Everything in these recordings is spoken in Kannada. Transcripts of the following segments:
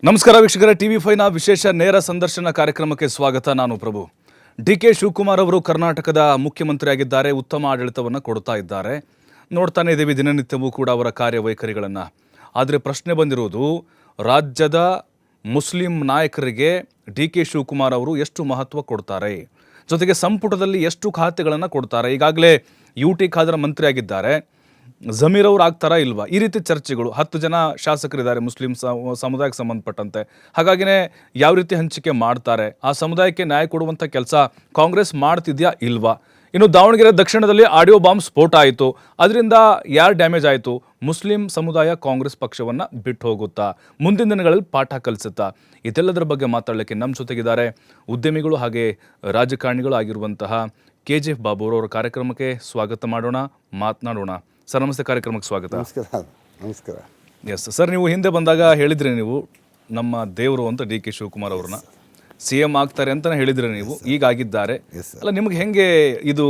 ನಮಸ್ಕಾರ ವೀಕ್ಷಕರೇ, TV5ನ ವಿಶೇಷ ನೇರ ಸಂದರ್ಶನ ಕಾರ್ಯಕ್ರಮಕ್ಕೆ ಸ್ವಾಗತ. ನಾನು ಪ್ರಭು. ಡಿ.ಕೆ. ಶಿವಕುಮಾರ್ ಅವರು ಕರ್ನಾಟಕದ ಮುಖ್ಯಮಂತ್ರಿಯಾಗಿದ್ದಾರೆ. ಉತ್ತಮ ಆಡಳಿತವನ್ನು ಕೊಡ್ತಾ ಇದ್ದಾರೆ. ನೋಡ್ತಾನೆ ಇದ್ದೀವಿ ದಿನನಿತ್ಯವೂ ಕೂಡ ಅವರ ಕಾರ್ಯವೈಖರಿಗಳನ್ನು. ಆದರೆ ಪ್ರಶ್ನೆ ಬಂದಿರುವುದು, ರಾಜ್ಯದ ಮುಸ್ಲಿಂ ನಾಯಕರಿಗೆ ಡಿ.ಕೆ. ಶಿವಕುಮಾರ್ ಅವರು ಎಷ್ಟು ಮಹತ್ವ ಕೊಡ್ತಾರೆ, ಜೊತೆಗೆ ಸಂಪುಟದಲ್ಲಿ ಎಷ್ಟು ಖಾತೆಗಳನ್ನು ಕೊಡ್ತಾರೆ. ಈಗಾಗಲೇ UT ಖಾದರ್ ಮಂತ್ರಿಯಾಗಿದ್ದಾರೆ, ಜಮೀರ್ ಅವರು ಆಗ್ತಾರಾ ಇಲ್ವಾ, ಈ ರೀತಿ ಚರ್ಚೆಗಳು. 10 ಜನ ಶಾಸಕರಿದ್ದಾರೆ ಮುಸ್ಲಿಂ ಸಮುದಾಯಕ್ಕೆ ಸಂಬಂಧಪಟ್ಟಂತೆ. ಹಾಗಾಗಿನೇ ಯಾವ ರೀತಿ ಹಂಚಿಕೆ ಮಾಡ್ತಾರೆ, ಆ ಸಮುದಾಯಕ್ಕೆ ನ್ಯಾಯ ಕೊಡುವಂಥ ಕೆಲಸ ಕಾಂಗ್ರೆಸ್ ಮಾಡ್ತಿದ್ಯಾ ಇಲ್ವಾ. ಇನ್ನು ದಾವಣಗೆರೆ ದಕ್ಷಿಣದಲ್ಲಿ ಆಡಿಯೋ ಬಾಂಬ್ ಸ್ಫೋಟ ಆಯಿತು, ಅದರಿಂದ ಯಾರು ಡ್ಯಾಮೇಜ್ ಆಯಿತು? ಮುಸ್ಲಿಂ ಸಮುದಾಯ ಕಾಂಗ್ರೆಸ್ ಪಕ್ಷವನ್ನು ಬಿಟ್ಟು ಹೋಗುತ್ತಾ, ಮುಂದಿನ ದಿನಗಳಲ್ಲಿ ಪಾಠ ಕಲಿಸುತ್ತಾ? ಇದೆಲ್ಲದರ ಬಗ್ಗೆ ಮಾತಾಡಲಿಕ್ಕೆ ನಮ್ಮ ಜೊತೆಗಿದ್ದಾರೆ ಉದ್ಯಮಿಗಳು ಹಾಗೆ ರಾಜಕಾರಣಿಗಳು ಆಗಿರುವಂತಹ KGF ಬಾಬು ಅವರ ಕಾರ್ಯಕ್ರಮಕ್ಕೆ ಸ್ವಾಗತ ಮಾಡೋಣ, ಮಾತನಾಡೋಣ. ಸರ್ ನಮಸ್ತೆ, ಕಾರ್ಯಕ್ರಮಕ್ಕೆ ಸ್ವಾಗತ. ನಮಸ್ಕಾರ. ಎಸ್ ಸರ್, ನೀವು ಹಿಂದೆ ಬಂದಾಗ ಹೇಳಿದ್ರಿ, ನೀವು ನಮ್ಮ ದೇವರು ಅಂತ ಡಿ.ಕೆ. ಶಿವಕುಮಾರ್ ಅವ್ರನ್ನ CM ಆಗ್ತಾರೆ ಅಂತಲೇ ಹೇಳಿದ್ರಿ ನೀವು. ಈಗ ಆಗಿದ್ದಾರೆ ಅಲ್ಲ, ನಿಮ್ಗೆ ಹೆಂಗೆ ಇದು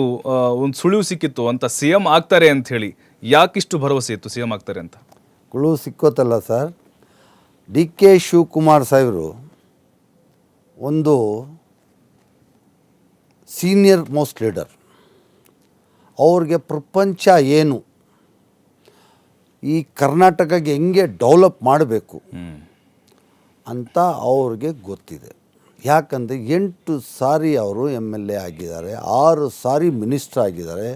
ಒಂದು ಸುಳಿವು ಸಿಕ್ಕಿತ್ತು ಅಂತ CM ಆಗ್ತಾರೆ ಅಂತ ಹೇಳಿ? ಯಾಕಿಷ್ಟು ಭರವಸೆ ಇತ್ತು CM ಆಗ್ತಾರೆ ಅಂತ? ಕುಳು ಸಿಕ್ಕೋತಲ್ಲ ಸರ್, ಡಿ.ಕೆ. ಶಿವಕುಮಾರ್ ಸಾಹೇಬರು ಒಂದು ಸೀನಿಯರ್ ಮೋಸ್ಟ್ ಲೀಡರ್. ಅವ್ರಿಗೆ ಪ್ರಪಂಚ ಏನು, ಈ ಕರ್ನಾಟಕಕ್ಕೆ ಹೆಂಗೆ ಡೆವಲಪ್ ಮಾಡಬೇಕು ಅಂತ ಅವ್ರಿಗೆ ಗೊತ್ತಿದೆ. ಯಾಕಂದರೆ 8 ಸಾರಿ ಅವರು MLA ಆಗಿದ್ದಾರೆ, 6 ಸಾರಿ ಮಿನಿಸ್ಟರ್ ಆಗಿದ್ದಾರೆ.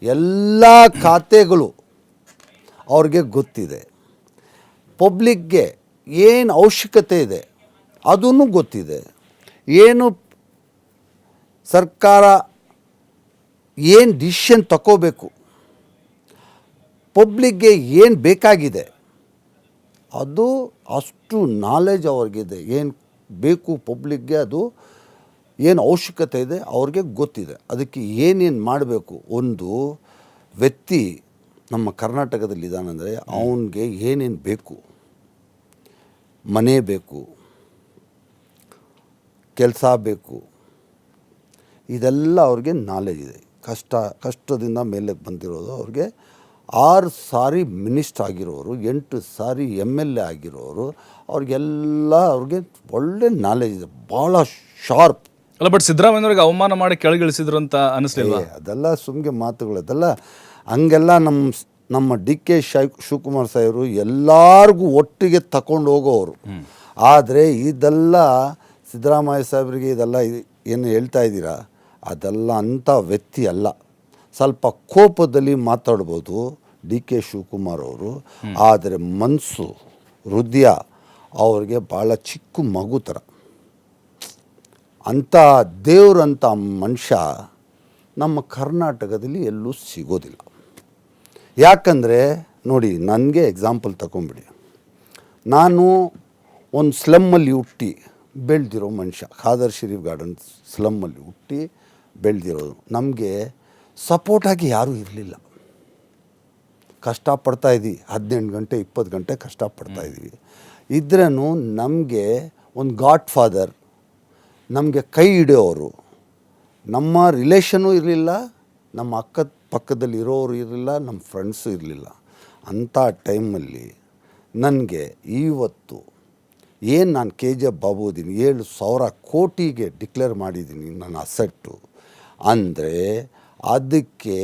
ಎಲ್ಲ ಖಾತೆಗಳು ಅವ್ರಿಗೆ ಗೊತ್ತಿದೆ. ಪಬ್ಲಿಕ್ಗೆ ಏನು ಅವಶ್ಯಕತೆ ಇದೆ ಅದೂ ಗೊತ್ತಿದೆ. ಏನು ಸರ್ಕಾರ ಏನು ಡಿಸಿಷನ್ ತಗೋಬೇಕು, ಪಬ್ಲಿಕ್ಗೆ ಏನು ಬೇಕಾಗಿದೆ ಅದು ಅಷ್ಟು ನಾಲೆಜ್ ಅವ್ರಿಗಿದೆ. ಏನು ಬೇಕು ಪಬ್ಲಿಕ್ಗೆ, ಅದು ಏನು ಅವಶ್ಯಕತೆ ಇದೆ ಅವ್ರಿಗೆ ಗೊತ್ತಿದೆ. ಅದಕ್ಕೆ ಏನೇನು ಮಾಡಬೇಕು. ಒಂದು ವ್ಯಕ್ತಿ ನಮ್ಮ ಕರ್ನಾಟಕದಲ್ಲಿ ಇದ್ದಾನಂದರೆ ಅವನಿಗೆ ಏನೇನು ಬೇಕು, ಮನೆ ಬೇಕು, ಕೆಲಸ ಬೇಕು, ಇದೆಲ್ಲ ಅವ್ರಿಗೆ ನಾಲೆಜ್ ಇದೆ. ಕಷ್ಟದಿಂದ ಮೇಲೆ ಬಂದಿರೋದು. ಅವ್ರಿಗೆ 6 ಸಾರಿ ಮಿನಿಸ್ಟರ್ ಆಗಿರೋರು, 8 ಸಾರಿ MLA ಆಗಿರೋರು, ಅವ್ರಿಗೆಲ್ಲ ಅವ್ರಿಗೆ ಒಳ್ಳೆ ನಾಲೆಜ್ ಇದೆ, ಭಾಳ ಶಾರ್ಪ್. ಅಲ್ಲ, ಬಟ್ ಸಿದ್ದರಾಮಯ್ಯವ್ರಿಗೆ ಅವಮಾನ ಮಾಡಿ ಕೆಳಗಿಳಿಸಿದ್ರು ಅಂತ ಅನಿಸ್ಲಿಲ್ಲ? ಅದೆಲ್ಲ ಸುಮ್ಗೆ ಮಾತುಗಳು. ಅದೆಲ್ಲ ಹಂಗೆಲ್ಲ ನಮ್ಮ ಡಿ.ಕೆ. ಶಿವಕುಮಾರ್ ಸಾಹೇಬರು ಎಲ್ಲರಿಗೂ ಒಟ್ಟಿಗೆ ತಗೊಂಡು ಹೋಗೋರು. ಆದರೆ ಇದೆಲ್ಲ ಸಿದ್ದರಾಮಯ್ಯ ಸಾಹೇಬರಿಗೆ ಇದೆಲ್ಲ ಏನು ಹೇಳ್ತಾ ಇದ್ದೀರಾ, ಅದೆಲ್ಲ ಅಂಥ ವ್ಯಕ್ತಿ ಅಲ್ಲ. ಸ್ವಲ್ಪ ಕೋಪದಲ್ಲಿ ಮಾತಾಡ್ಬೋದು ಡಿ.ಕೆ. ಶಿವಕುಮಾರ್ ಅವರು, ಆದರೆ ಮನಸ್ಸು ಹೃದಯ ಅವ್ರಿಗೆ ಭಾಳ ಚಿಕ್ಕ ಮಗು ಥರ. ಅಂಥ ದೇವ್ರಂಥ ಮನುಷ್ಯ ನಮ್ಮ ಕರ್ನಾಟಕದಲ್ಲಿ ಎಲ್ಲೂ ಸಿಗೋದಿಲ್ಲ. ಯಾಕಂದರೆ ನೋಡಿ, ನನಗೆ ಎಕ್ಸಾಂಪಲ್ ತಗೊಂಬಿಡಿ. ನಾನು ಒಂದು ಸ್ಲಮ್ಮಲ್ಲಿ ಹುಟ್ಟಿ ಬೆಳೆದಿರೋ ಮನುಷ್ಯ, ಖಾದರ್ ಶರೀಫ್ ಗಾರ್ಡನ್ ಸ್ಲಮ್ಮಲ್ಲಿ ಹುಟ್ಟಿ ಬೆಳೆದಿರೋದು. ನಮಗೆ ಸಪೋರ್ಟಾಗಿ ಯಾರೂ ಇರಲಿಲ್ಲ. ಕಷ್ಟಪಡ್ತಾಯಿದ್ವಿ, 18 ಗಂಟೆ 20 ಗಂಟೆ ಕಷ್ಟಪಡ್ತಾಯಿದ್ವಿ. ಇದ್ರೂ ನಮಗೆ ಒಂದು ಗಾಡ್ ಫಾದರ್, ನಮಗೆ ಕೈ ಹಿಡಿಯೋರು, ನಮ್ಮ ರಿಲೇಷನೂ ಇರಲಿಲ್ಲ, ನಮ್ಮ ಅಕ್ಕ ಪಕ್ಕದಲ್ಲಿ ಇರೋರು ಇರಲಿಲ್ಲ, ನಮ್ಮ ಫ್ರೆಂಡ್ಸು ಇರಲಿಲ್ಲ. ಅಂಥ ಟೈಮಲ್ಲಿ ನನಗೆ ಇವತ್ತು ಏನು ನಾನು KGF ಬಾಬು ಇದ್ದೀನಿ, 7,000 ಕೋಟಿಗೆ ಡಿಕ್ಲೇರ್ ಮಾಡಿದ್ದೀನಿ ನನ್ನ ಅಸೆಟ್ಟು ಅಂದರೆ ಅದಕ್ಕೆ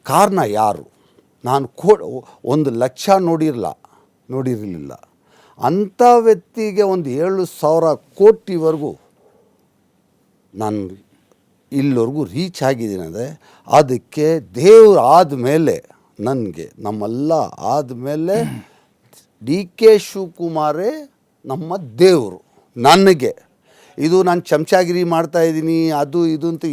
ಕಾರಣ ಯಾರು? ನಾನು 1 ಲಕ್ಷ ನೋಡಿರಲಿಲ್ಲ. ಅಂಥ ವ್ಯಕ್ತಿಗೆ ಒಂದು 7,000 ಕೋಟಿವರೆಗೂ ನಾನು ಇಲ್ಲಿವರೆಗೂ ರೀಚ್ ಆಗಿದ್ದೀನಿ. ಅಂದರೆ ಅದಕ್ಕೆ ದೇವ್ರು ಆದಮೇಲೆ, ನನಗೆ ನಮ್ಮೆಲ್ಲ ಆದಮೇಲೆ ಡಿ.ಕೆ. ಶಿವಕುಮಾರೇ ನಮ್ಮ ದೇವರು. ನನಗೆ ಇದು ನಾನು ಚಮಚಾಗಿರಿ ಮಾಡ್ತಾ ಇದ್ದೀನಿ, ಅದು ಇದು ಅಂತ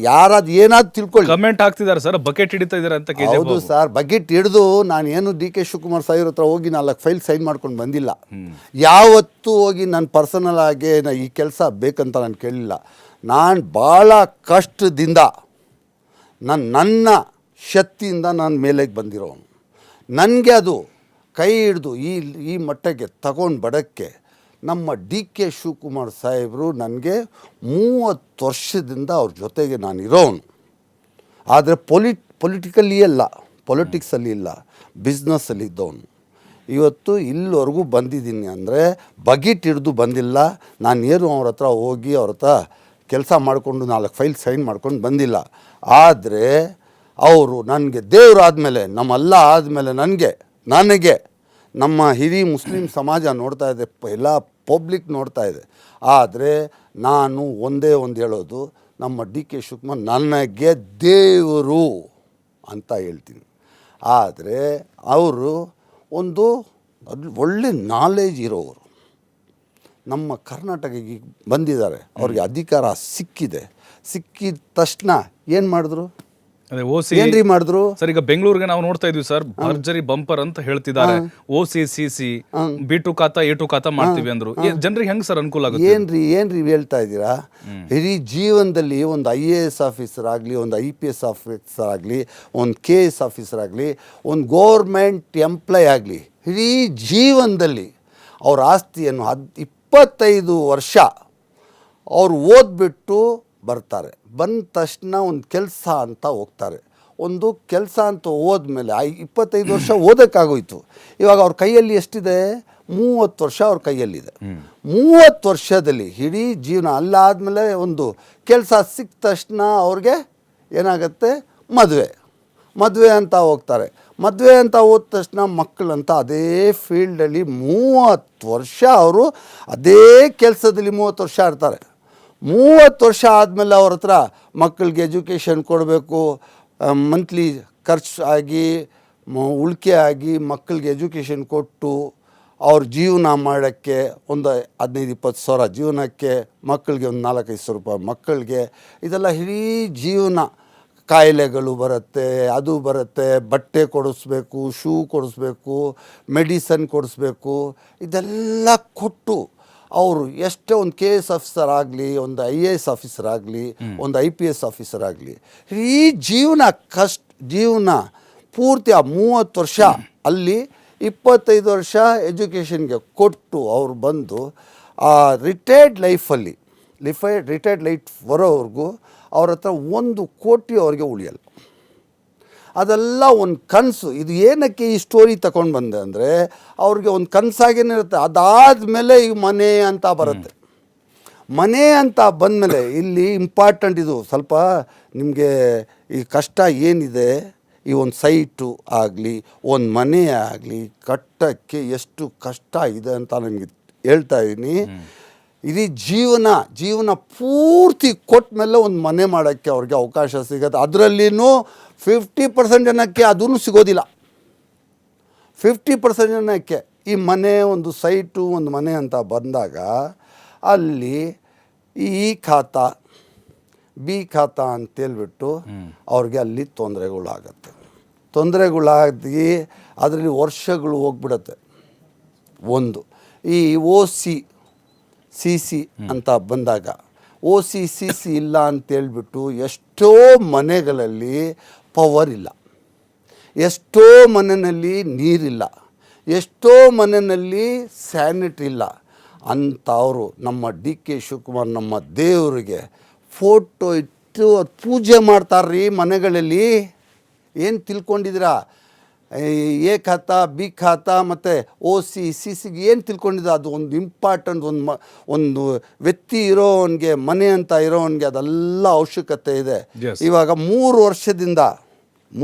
ಯಾರಾದ್ರು ಏನಾದ್ರು ತಿಳ್ಕೊಳ್ಳಿ. ಕಮೆಂಟ್ ಹಾಕ್ತಿದ್ದಾರೆ ಸರ್, ಬಕೆಟ್ ಹಿಡಿತಾ ಇದ್ದಾರೆ ಅಂತ. ಹೌದು ಸರ್, ಬಕೆಟ್ ಹಿಡಿದು ನಾನು ಏನು ಡಿ.ಕೆ. ಶಿವಕುಮಾರ್ ಸಾಹೇಬ್ರ ಹತ್ರ ಹೋಗಿ 4 ಫೈಲ್ ಸೈನ್ ಮಾಡ್ಕೊಂಡು ಬಂದಿಲ್ಲ. ಯಾವತ್ತೂ ಹೋಗಿ ನಾನು ಪರ್ಸನಲ್ ಆಗಿ ಈ ಕೆಲಸ ಬೇಕಂತ ನಾನು ಕೇಳಲಿಲ್ಲ. ನಾನು ಭಾಳ ಕಷ್ಟದಿಂದ ನನ್ನ ಶಕ್ತಿಯಿಂದ ನಾನು ಮೇಲೆಗೆ ಬಂದಿರೋನು. ನನಗೆ ಅದು ಕೈ ಹಿಡಿದು ಈ ಮಟ್ಟಕ್ಕೆ ತಗೊಂಡು ಬಡಕ್ಕೆ ನಮ್ಮ ಡಿ.ಕೆ. ಶಿವಕುಮಾರ್ ಸಾಹೇಬರು ನನಗೆ 30 ವರ್ಷದಿಂದ ಅವ್ರ ಜೊತೆಗೆ ನಾನು ಇರೋನು. ಆದರೆ ಪೊಲಿಟಿಕಲ್ಲಿ ಅಲ್ಲ, ಪೊಲಿಟಿಕ್ಸಲ್ಲಿ ಇಲ್ಲ, ಬಿಸ್ನೆಸ್ಸಲ್ಲಿ ಇದ್ದವನು. ಇವತ್ತು ಇಲ್ಲಿವರೆಗೂ ಬಂದಿದ್ದೀನಿ ಅಂದರೆ ಬಗೆಟ್ ಹಿಡಿದು ಬಂದಿಲ್ಲ. ನಾನು ಏನು ಅವ್ರ ಹತ್ರ ಹೋಗಿ ಅವ್ರ ಹತ್ರ ಕೆಲಸ ಮಾಡಿಕೊಂಡು 4 ಫೈಲ್ ಸೈನ್ ಮಾಡ್ಕೊಂಡು ಬಂದಿಲ್ಲ. ಆದರೆ ಅವರು ನನಗೆ ದೇವರು ಆದಮೇಲೆ, ನಮ್ಮೆಲ್ಲ ಆದಮೇಲೆ ನನಗೆ ನಮ್ಮ ಹಿರಿಯ ಮುಸ್ಲಿಂ ಸಮಾಜ ನೋಡ್ತಾ ಇದೆ, ಎಲ್ಲ ಪಬ್ಲಿಕ್ ನೋಡ್ತಾ ಇದೆ. ಆದರೆ ನಾನು ಒಂದೇ ಒಂದು ಹೇಳೋದು, ನಮ್ಮ ಡಿ ಕೆ ಶಿವಕುಮಾರ್ ನನಗೆ ದೇವರು ಅಂತ ಹೇಳ್ತೀನಿ. ಆದರೆ ಅವರು ಒಂದು ಒಳ್ಳೆ ನಾಲೆಜ್ ಇರೋರು. ನಮ್ಮ ಕರ್ನಾಟಕಕ್ಕೆ ಬಂದಿದ್ದಾರೆ, ಅವ್ರಿಗೆ ಅಧಿಕಾರ ಸಿಕ್ಕಿದ ತಕ್ಷಣ ಏನು ಮಾಡಿದ್ರು? ಅದೇ ಓಸಿ ಏನ್ರಿ ಮಾಡಿದ್ರು ಸರ್? ಈಗ ಬೆಂಗಳೂರಿಗೆ ನಾವು ನೋಡ್ತಾ ಇದೀವಿ ಸರ್, ಭರ್ಜರಿ ಬಂಪರ್ ಅಂತ ಹೇಳ್ತಿದ್ದಾರೆ. ಓಸಿ ಸಿಸಿ B2 ಖಾತಾ A2 ಖಾತಾ ಮಾಡ್ತೀವಿ ಅಂದ್ರು. ಜನರಿಗೆ ಹೆಂಗ್ ಸರ್ ಅನುಕೂಲ ಆಗುತ್ತೆ? ಏನ್ರಿ ಹೇಳ್ತಾ ಇದ್ದೀರಾ? ಇಡೀ ಜೀವನದಲ್ಲಿ ಒಂದು IAS ಆಫೀಸರ್ ಆಗಲಿ, ಒಂದು IPS ಆಫೀಸರ್ ಆಗಲಿ, ಒಂದು KS ಆಫೀಸರ್ ಆಗಲಿ, ಒಂದು ಗೌರ್ಮೆಂಟ್ ಎಂಪ್ಲಾಯ್ ಆಗಲಿ, ಇಡೀ ಜೀವನದಲ್ಲಿ ಅವ್ರ ಆಸ್ತಿಯನ್ನು 25 ವರ್ಷ ಅವ್ರು ಓದ್ಬಿಟ್ಟು ಬರ್ತಾರೆ. ಬಂದ ತಕ್ಷಣ ಒಂದು ಕೆಲಸ ಅಂತ ಹೋಗ್ತಾರೆ. ಒಂದು ಕೆಲಸ ಅಂತ ಹೋದ್ಮೇಲೆ 25 ವರ್ಷ ಓದೋಕ್ಕಾಗೋಯ್ತು. ಇವಾಗ ಅವ್ರ ಕೈಯಲ್ಲಿ ಎಷ್ಟಿದೆ? 30 ವರ್ಷ ಅವ್ರ ಕೈಯಲ್ಲಿದೆ. 30 ವರ್ಷದಲ್ಲಿ ಇಡೀ ಜೀವನ ಅಲ್ಲಾದಮೇಲೆ ಒಂದು ಕೆಲಸ ಸಿಕ್ಕ ತಕ್ಷಣ ಅವ್ರಿಗೆ ಏನಾಗುತ್ತೆ? ಮದುವೆ ಅಂತ ಹೋಗ್ತಾರೆ. ಮದುವೆ ಅಂತ ಹೋದ ತಕ್ಷಣ ಮಕ್ಕಳಂತ ಅದೇ ಫೀಲ್ಡಲ್ಲಿ 30 ವರ್ಷ ಅವರು ಅದೇ ಕೆಲಸದಲ್ಲಿ 30 ವರ್ಷ ಇರ್ತಾರೆ. 30 ವರ್ಷ ಆದಮೇಲೆ ಅವ್ರ ಹತ್ರ ಮಕ್ಕಳಿಗೆ ಎಜುಕೇಷನ್ ಕೊಡಬೇಕು, ಮಂತ್ಲಿ ಖರ್ಚು ಆಗಿ ಉಳಿಕೆ ಆಗಿ ಮಕ್ಕಳಿಗೆ ಎಜುಕೇಷನ್ ಕೊಟ್ಟು ಅವ್ರ ಜೀವನ ಮಾಡೋಕ್ಕೆ ಒಂದು 15-20 ಸಾವಿರ ಜೀವನಕ್ಕೆ, ಮಕ್ಕಳಿಗೆ ಒಂದು 4-5 ರೂಪಾಯಿ ಮಕ್ಕಳಿಗೆ, ಇದೆಲ್ಲ ಇಡೀ ಜೀವನ. ಕಾಯಿಲೆಗಳು ಬರುತ್ತೆ, ಅದು ಬರುತ್ತೆ, ಬಟ್ಟೆ ಕೊಡಿಸ್ಬೇಕು, ಶೂ ಕೊಡಿಸ್ಬೇಕು, ಮೆಡಿಸನ್ ಕೊಡಿಸ್ಬೇಕು, ಇದೆಲ್ಲ ಕೊಟ್ಟು ಅವರು ಎಷ್ಟೇ ಒಂದು KS ಆಫೀಸರ್ ಆಗಲಿ, ಒಂದು IAS ಆಫೀಸರ್ ಆಗಲಿ, ಒಂದು IPS ಆಫೀಸರ್ ಆಗಲಿ, ಈ ಜೀವನ ಪೂರ್ತಿ ಆ 30 ವರ್ಷ ಅಲ್ಲಿ 25 ವರ್ಷ ಎಜುಕೇಷನ್ಗೆ ಕೊಟ್ಟು ಅವ್ರು ಬಂದು ಆ ರಿಟೈರ್ಡ್ ಲೈಫ್ ಬರೋವ್ರಿಗೂ ಅವ್ರ ಹತ್ರ 1 ಕೋಟಿ ಅವ್ರಿಗೆ ಉಳಿಯಲ್ಲ. ಅದೆಲ್ಲ ಒಂದು ಕನಸು. ಇದು ಏನಕ್ಕೆ ಈ ಸ್ಟೋರಿ ತಗೊಂಡು ಬಂದೆ ಅಂದರೆ, ಅವ್ರಿಗೆ ಒಂದು ಕನಸಾಗೇನೆ ಇರುತ್ತೆ. ಅದಾದಮೇಲೆ ಈ ಮನೆ ಅಂತ ಬರುತ್ತೆ. ಮನೆ ಅಂತ ಬಂದಮೇಲೆ ಇಲ್ಲಿ ಇಂಪಾರ್ಟೆಂಟ್ ಇದು ಸ್ವಲ್ಪ ನಿಮಗೆ ಈ ಕಷ್ಟ ಏನಿದೆ, ಈ ಒಂದು ಸೈಟು ಆಗಲಿ, ಒಂದು ಮನೆ ಆಗಲಿ ಕಟ್ಟೋಕ್ಕೆ ಎಷ್ಟು ಕಷ್ಟ ಇದೆ ಅಂತ ನನಗೆ ಹೇಳ್ತಾ ಇದ್ದೀನಿ. ಇಡೀ ಜೀವನ ಪೂರ್ತಿ ಕೊಟ್ಟ ಮೇಲೆ ಒಂದು ಮನೆ ಮಾಡೋಕ್ಕೆ ಅವ್ರಿಗೆ ಅವಕಾಶ ಸಿಗುತ್ತೆ. ಅದರಲ್ಲಿನೂ 50% ಜನಕ್ಕೆ ಅದೂ ಸಿಗೋದಿಲ್ಲ. 50% ಜನಕ್ಕೆ ಈ ಮನೆ, ಒಂದು ಸೈಟು, ಒಂದು ಮನೆ ಅಂತ ಬಂದಾಗ ಅಲ್ಲಿ ಈ ಖಾತಾ B ಖಾತಾ ಅಂತೇಳ್ಬಿಟ್ಟು ಅವ್ರಿಗೆ ಅಲ್ಲಿ ತೊಂದರೆಗಳಾಗಿ ಅದರಲ್ಲಿ ವರ್ಷಗಳು ಹೋಗ್ಬಿಡುತ್ತೆ. ಒಂದು ಈ OC CC ಅಂತ ಬಂದಾಗ OC CC ಇಲ್ಲ ಅಂತೇಳ್ಬಿಟ್ಟು ಎಷ್ಟೋ ಮನೆಗಳಲ್ಲಿ ಪವರ್ ಇಲ್ಲ, ಎಷ್ಟೋ ಮನೆಯಲ್ಲಿ ನೀರಿಲ್ಲ, ಎಷ್ಟೋ ಮನೆಯಲ್ಲಿ ಸ್ಯಾನಿಟ್ರಿ ಇಲ್ಲ ಅಂಥವರು ನಮ್ಮ ಡಿ ಕೆ ಶಿವಕುಮಾರ್ ನಮ್ಮ ದೇವರಿಗೆ ಫೋಟೋ ಇಟ್ಟು ಅದು ಪೂಜೆ ಮಾಡ್ತಾರ್ರೀ ಮನೆಗಳಲ್ಲಿ. ಏನು ತಿಳ್ಕೊಂಡಿದ್ದೀರಾ? A ಖಾತಾ B ಖಾತಾ ಮತ್ತು OC CCಗೆ ಏನು ತಿಳ್ಕೊಂಡಿದ್ದ? ಅದು ಒಂದು ಇಂಪಾರ್ಟೆಂಟ್, ಒಂದು ವ್ಯಕ್ತಿ ಇರೋವನಿಗೆ, ಮನೆ ಅಂತ ಇರೋವನಿಗೆ ಅದೆಲ್ಲ ಅವಶ್ಯಕತೆ ಇದೆ. ಇವಾಗ 3 ವರ್ಷದಿಂದ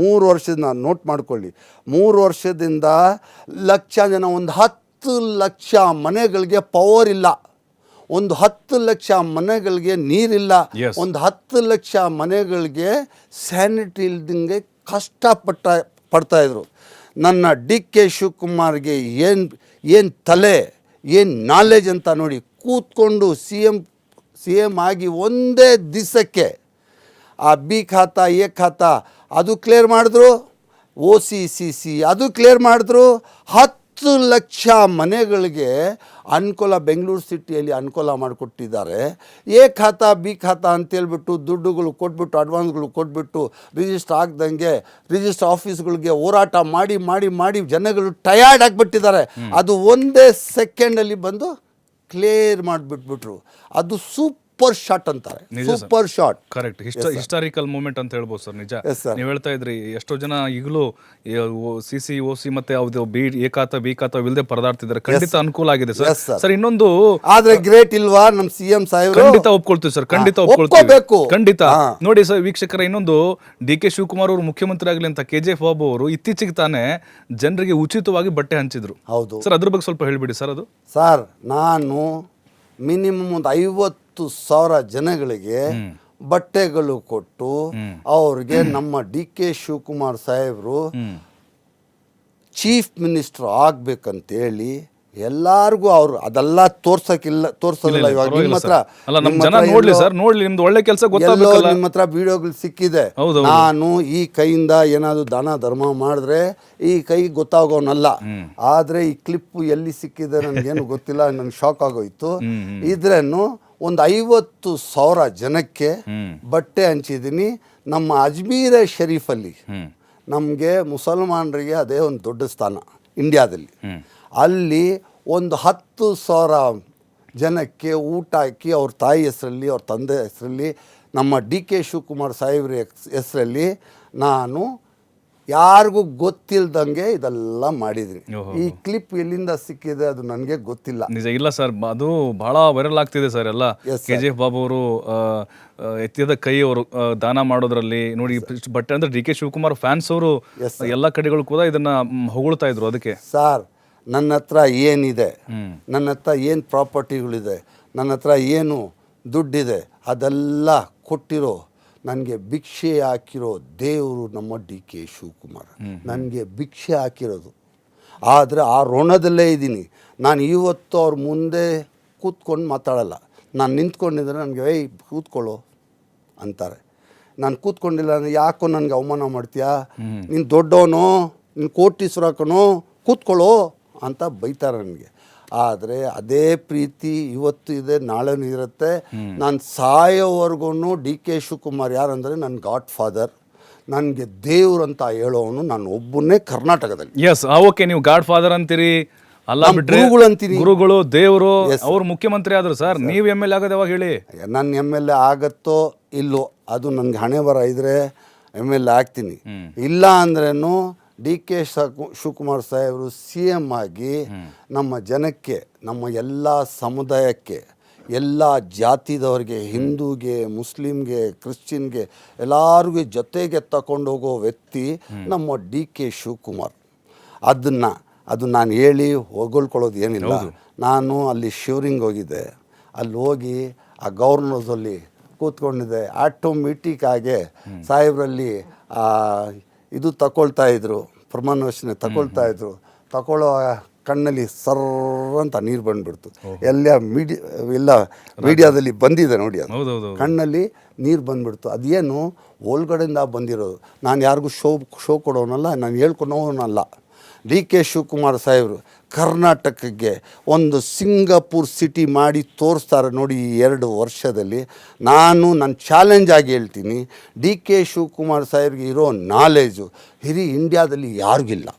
ನೋಟ್ ಮಾಡ್ಕೊಳ್ಳಿ, 3 ವರ್ಷದಿಂದ ಲಕ್ಷ ಜನ, ಒಂದು 10 ಲಕ್ಷ ಮನೆಗಳಿಗೆ ಪವರ್ ಇಲ್ಲ, ಒಂದು 10 ಲಕ್ಷ ಮನೆಗಳಿಗೆ ನೀರಿಲ್ಲ, ಒಂದು 10 ಲಕ್ಷ ಮನೆಗಳಿಗೆ ಸ್ಯಾನಿಟ್ರಿ ಇಲ್ದಂಗೆ ಪಡ್ತಾಯಿದ್ರು. ನನ್ನ ಡಿ ಕೆ ಶಿವಕುಮಾರ್ಗೆ ಏನು ತಲೆ, ಏನು ನಾಲೆಜ್ ಅಂತ ನೋಡಿ. ಕೂತ್ಕೊಂಡು ಸಿ ಎಮ್ ಆಗಿ ಒಂದೇ ದಿವಸಕ್ಕೆ ಆ B ಖಾತಾ A ಖಾತಾ ಅದು ಕ್ಲಿಯರ್ ಮಾಡಿದ್ರು, OC CC ಅದು ಕ್ಲಿಯರ್ ಮಾಡಿದ್ರು. 10 ಲಕ್ಷ ಮನೆಗಳಿಗೆ ಅನುಕೂಲ, ಬೆಂಗಳೂರು ಸಿಟಿಯಲ್ಲಿ ಅನುಕೂಲ ಮಾಡಿಕೊಟ್ಟಿದ್ದಾರೆ. A ಖಾತಾ B ಖಾತಾ ಅಂತೇಳ್ಬಿಟ್ಟು ದುಡ್ಡುಗಳು ಕೊಟ್ಬಿಟ್ಟು, ಅಡ್ವಾನ್ಸ್ಗಳು ಕೊಟ್ಬಿಟ್ಟು, ರಿಜಿಸ್ಟರ್ ಆಗ್ದಂಗೆ ರಿಜಿಸ್ಟರ್ ಆಫೀಸ್ಗಳಿಗೆ ಹೋರಾಟ ಮಾಡಿ ಜನಗಳು ಟಯರ್ಡ್ ಆಗಿಬಿಟ್ಟಿದ್ದಾರೆ. ಅದು ಒಂದೇ ಸೆಕೆಂಡಲ್ಲಿ ಬಂದು ಕ್ಲಿಯರ್ ಮಾಡಿಬಿಟ್ಬಿಟ್ರು. ಅದು ಸೂಪರ್ ಶಾಟ್ ಅಂತಾರೆ, super shot. Correct. Historical moment ಅಂತ ಹೇಳ್ಬೋದು ಸರ್. ನಿಜ Yes, sir. ನೀವು ಹೇಳ್ತಾ ಇದ್ರಿ, ಎಷ್ಟೋ ಜನ ಈಗಲೂ CC OC ಮತ್ತೆ ಯಾವ್ದು ಎ ಖಾತ ಬಿ ಖಾತ ಇಲ್ಲದೆ ಪರದಾಡ್ತಿದ್ದಾರೆ. ಖಂಡಿತ ಅನುಕೂಲ ಆಗಿದೆ ಸರ್. Yes, sir. ಸರ್ ಇನ್ನೊಂದು ಆದ್ರೆ ಗ್ರೇಟ್ ಇಲ್ವಾ ನಮ್ CM ಸಾಹೇಬ್ರು? ಖಂಡಿತ ಒಪ್ಕೊಳ್ತೀವಿ ಸರ್, ಖಂಡಿತ ಒಪ್ಕೋಬೇಕು. ಒಪ್ಕೊಳ್ತೀವಿ, ಖಂಡಿತ. ನೋಡಿ ಸರ್ ವೀಕ್ಷಕರ, ಇನ್ನೊಂದು DK ಶಿವಕುಮಾರ್ ಅವರು ಮುಖ್ಯಮಂತ್ರಿ ಆಗಲಿ ಅಂತ KGF ಬಾಬು ಅವರು ಇತ್ತೀಚೆಗೆ ತಾನೇ ಜನರಿಗೆ ಉಚಿತವಾಗಿ ಬಟ್ಟೆ ಹಂಚಿದ್ರು. ಹೌದು ಸರ್, ಅದ್ರ ಬಗ್ಗೆ ಸ್ವಲ್ಪ ಹೇಳ್ಬಿಡಿ ಸರ್. ಅದು ಸರ್, ನಾನು ಮಿನಿಮಮ್ ಒಂದು 50,000 ಜನಗಳಿಗೆ ಬಟ್ಟೆಗಳು ಕೊಟ್ಟು ಅವ್ರಿಗೆ ನಮ್ಮ DK ಶಿವಕುಮಾರ್ ಸಾಹೇಬರು ಚೀಫ್ ಮಿನಿಸ್ಟರ್ ಆಗ್ಬೇಕಂತೇಳಿ ಎಲ್ಲಾರ್ಗೂ ಅವ್ರು ಅದೆಲ್ಲ ತೋರ್ಸೋದಿಲ್ಲ. ಇವಾಗ ನಿಮ್ಮ ಹತ್ರ ಅಲ್ಲ, ನಮ್ಮ ಜನ ನೋಡ್ಲಿ ಸರ್, ನೋಡ್ಲಿ ನಿಮ್ದು ಒಳ್ಳೆ ಕೆಲಸ ಗೊತ್ತಾಗಬೇಕಲ್ಲ. ನಿಮ್ಮ ಹತ್ರ ವಿಡಿಯೋಗಳು ಸಿಕ್ಕಿದೆ. ನಾನು ಈ ಕೈಯಿಂದ ಏನಾದ್ರು ದಾನ ಧರ್ಮ ಮಾಡಿದ್ರೆ ಈ ಕೈ ಗೊತ್ತಾಗೋನಲ್ಲ. ಆದ್ರೆ ಈ ಕ್ಲಿಪ್ ಎಲ್ಲಿ ಸಿಕ್ಕಿದೆ ನನಗೇನು ಗೊತ್ತಿಲ್ಲ, ನನ್ಗೆ ಶಾಕ್ ಆಗೋಯ್ತು. ಇದ್ರೇನು ಒಂದು 50,000 ಜನಕ್ಕೆ ಬಟ್ಟೆ ಹಂಚಿದ್ದೀನಿ. ನಮ್ಮ ಅಜ್ಮೀರ ಶರೀಫಲ್ಲಿ ನಮಗೆ ಮುಸಲ್ಮಾನರಿಗೆ ಅದೇ ಒಂದು ದೊಡ್ಡ ಸ್ಥಾನ ಇಂಡಿಯಾದಲ್ಲಿ. ಅಲ್ಲಿ ಒಂದು 10,000 ಜನಕ್ಕೆ ಊಟ ಹಾಕಿ ಅವ್ರ ತಾಯಿ ಹೆಸರಲ್ಲಿ, ಅವ್ರ ತಂದೆ ಹೆಸರಲ್ಲಿ, ನಮ್ಮ DK ಶಿವಕುಮಾರ್ ಸಾಹೇಬ್ರ ಹೆಸರಲ್ಲಿ ನಾನು ಯಾರಿಗೂ ಗೊತ್ತಿಲ್ದಂಗೆ ಇದೆಲ್ಲ ಮಾಡಿದ್ದೀನಿ. ಈ ಕ್ಲಿಪ್ ಎಲ್ಲಿಂದ ಸಿಕ್ಕಿದೆ ಅದು ನನಗೆ ಗೊತ್ತಿಲ್ಲ. ನಿಜ ಇಲ್ಲ ಸರ್, ಅದು ಬಹಳ ವೈರಲ್ ಆಗ್ತಿದೆ ಸರ್. ಎಲ್ಲ KGF ಬಾಬು ಅವರು ಎತ್ತಿದ ಕೈ ಅವರು ದಾನ ಮಾಡೋದ್ರಲ್ಲಿ ನೋಡಿ ಬಟ್ಟೆ ಅಂದ್ರೆ DK ಶಿವಕುಮಾರ್ ಫ್ಯಾನ್ಸ್ ಅವರು ಎಲ್ಲ ಕಡೆಗಳು ಕೂಡ ಇದನ್ನ ಹೊಗಳ್ತಾ ಇದ್ರು. ಅದಕ್ಕೆ ಸರ್, ನನ್ನ ಹತ್ರ ಏನಿದೆ, ನನ್ನ ಹತ್ರ ಏನು ಪ್ರಾಪರ್ಟಿಗಳಿದೆ, ನನ್ನ ಹತ್ರ ಏನು ದುಡ್ಡಿದೆ, ಅದೆಲ್ಲ ಕೊಟ್ಟಿರೋ ನನಗೆ ಭಿಕ್ಷೆ ಹಾಕಿರೋ ದೇವರು ನಮ್ಮ DK ಶಿವಕುಮಾರ್. ನನಗೆ ಭಿಕ್ಷೆ ಹಾಕಿರೋದು. ಆದರೆ ಆ ಋಣದಲ್ಲೇ ಇದ್ದೀನಿ ನಾನು. ಇವತ್ತು ಅವ್ರ ಮುಂದೆ ಕೂತ್ಕೊಂಡು ಮಾತಾಡಲ್ಲ. ನಾನು ನಿಂತ್ಕೊಂಡಿದ್ರೆ ನನಗೆ ಕೂತ್ಕೊಳ್ಳೋ ಅಂತಾರೆ. ನಾನು ಕೂತ್ಕೊಂಡಿಲ್ಲ ಅಂದರೆ ಯಾಕೋ ನನಗೆ ಅವಮಾನ ಮಾಡ್ತೀಯಾ, ನೀನು ದೊಡ್ಡವನು, ನೀನು ಕೋಟೀಶ್ವರಕನೋ, ಕೂತ್ಕೊಳ್ಳೋ ಅಂತ ಬೈತಾರೆ ನನಗೆ. ಆದರೆ ಅದೇ ಪ್ರೀತಿ ಇವತ್ತು ಇದೆ, ನಾಳೆನೂ ಇರುತ್ತೆ. ನಾನು ಸಾಯೋವರೆಗೂ DK ಶಿವಕುಮಾರ್ ಯಾರಂದರೆ ನನ್ನ ಗಾಡ್ ಫಾದರ್, ನನಗೆ ದೇವ್ರು ಅಂತ ಹೇಳೋವನು ನಾನು ಒಬ್ಬನೇ ಕರ್ನಾಟಕದಲ್ಲಿ. ಎಸ್, ಓಕೆ, ನೀವು ಗಾಡ್ ಫಾದರ್ ಅಂತೀರಿ, ಅಲ್ಲ ಬಿಟ್ರೆ ಅಂತೀನಿ, ಗುರುಗಳು, ದೇವರು. ಅವ್ರು ಮುಖ್ಯಮಂತ್ರಿ ಆದ್ರು ಸರ್, ನೀವು MLA ಆಗೋದು ಯಾವಾಗ ಹೇಳಿ? ನನ್ನ MLA ಆಗತ್ತೋ ಇಲ್ಲೋ ಅದು ನನಗೆ ಹಣೆ ಬರ ಇದ್ರೆ MLA ಆಗ್ತೀನಿ. ಇಲ್ಲ ಅಂದ್ರೇನು DK ಶಿವಕುಮಾರ್ ಸಾಹೇಬರು CM ಆಗಿ ನಮ್ಮ ಜನಕ್ಕೆ, ನಮ್ಮ ಎಲ್ಲ ಸಮುದಾಯಕ್ಕೆ, ಎಲ್ಲ ಜಾತಿದವ್ರಿಗೆ, ಹಿಂದೂಗೆ, ಮುಸ್ಲಿಮ್ಗೆ, ಕ್ರಿಶ್ಚಿಯನ್ಗೆ ಎಲ್ಲರಿಗೂ ಜೊತೆಗೆ ತಗೊಂಡೋಗೋ ವ್ಯಕ್ತಿ ನಮ್ಮ DK ಶಿವಕುಮಾರ್. ಅದು ನಾನು ಹೇಳಿ ಹೊಗಳ್ಕೊಳ್ಳೋದು ಏನಿಲ್ಲ. ನಾನು ಅಲ್ಲಿ ಶಿವರಿಂಗ್ ಹೋಗಿದ್ದೆ, ಅಲ್ಲಿ ಹೋಗಿ ಆ ಗವರ್ನರ್ಸಲ್ಲಿ ಕೂತ್ಕೊಂಡಿದ್ದೆ. ಆಟೋಮೆಟಿಕ್ ಆಗಿ ಸಾಹೇಬ್ರಲ್ಲಿ ಇದು ತಗೊಳ್ತಾ ಇದ್ರು, ಪ್ರಮಾಣ ವಚನ ತಗೊಳ್ತಾ ಇದ್ರು. ತಗೊಳ್ಳೋ ಕಣ್ಣಲ್ಲಿ ಸರ್ರ ಅಂತ ನೀರು ಬಂದ್ಬಿಡ್ತು. ಎಲ್ಲ ಮೀಡಿಯಾದಲ್ಲಿ ಬಂದಿದೆ ನೋಡಿ, ಅದು ಕಣ್ಣಲ್ಲಿ ನೀರು ಬಂದ್ಬಿಡ್ತು. ಅದೇನು ಒಳಗಡೆಯಿಂದ ಬಂದಿರೋದು. ನಾನು ಯಾರಿಗೂ ಶೋ ಕೊಡೋನಲ್ಲ, ನಾನು ಹೇಳ್ಕೊಳೋನಲ್ಲ. DK ಶಿವಕುಮಾರ್ ಸಾಹೇಬರು ಕರ್ನಾಟಕಕ್ಕೆ ಒಂದು ಸಿಂಗಾಪುರ್ ಸಿಟಿ ಮಾಡಿ ತೋರಿಸ್ತಾರೆ ನೋಡಿ ಈ 2 ವರ್ಷದಲ್ಲಿ. ನನ್ನ ಚಾಲೆಂಜ್ ಆಗಿ ಹೇಳ್ತೀನಿ, DK ಶಿವಕುಮಾರ್ ಸಾಹೇಬ್ರಿಗೆ ಇರೋ ನಾಲೆಜು ಇಡೀ ಇಂಡಿಯಾದಲ್ಲಿ ಯಾರಿಗಿಲ್ಲ.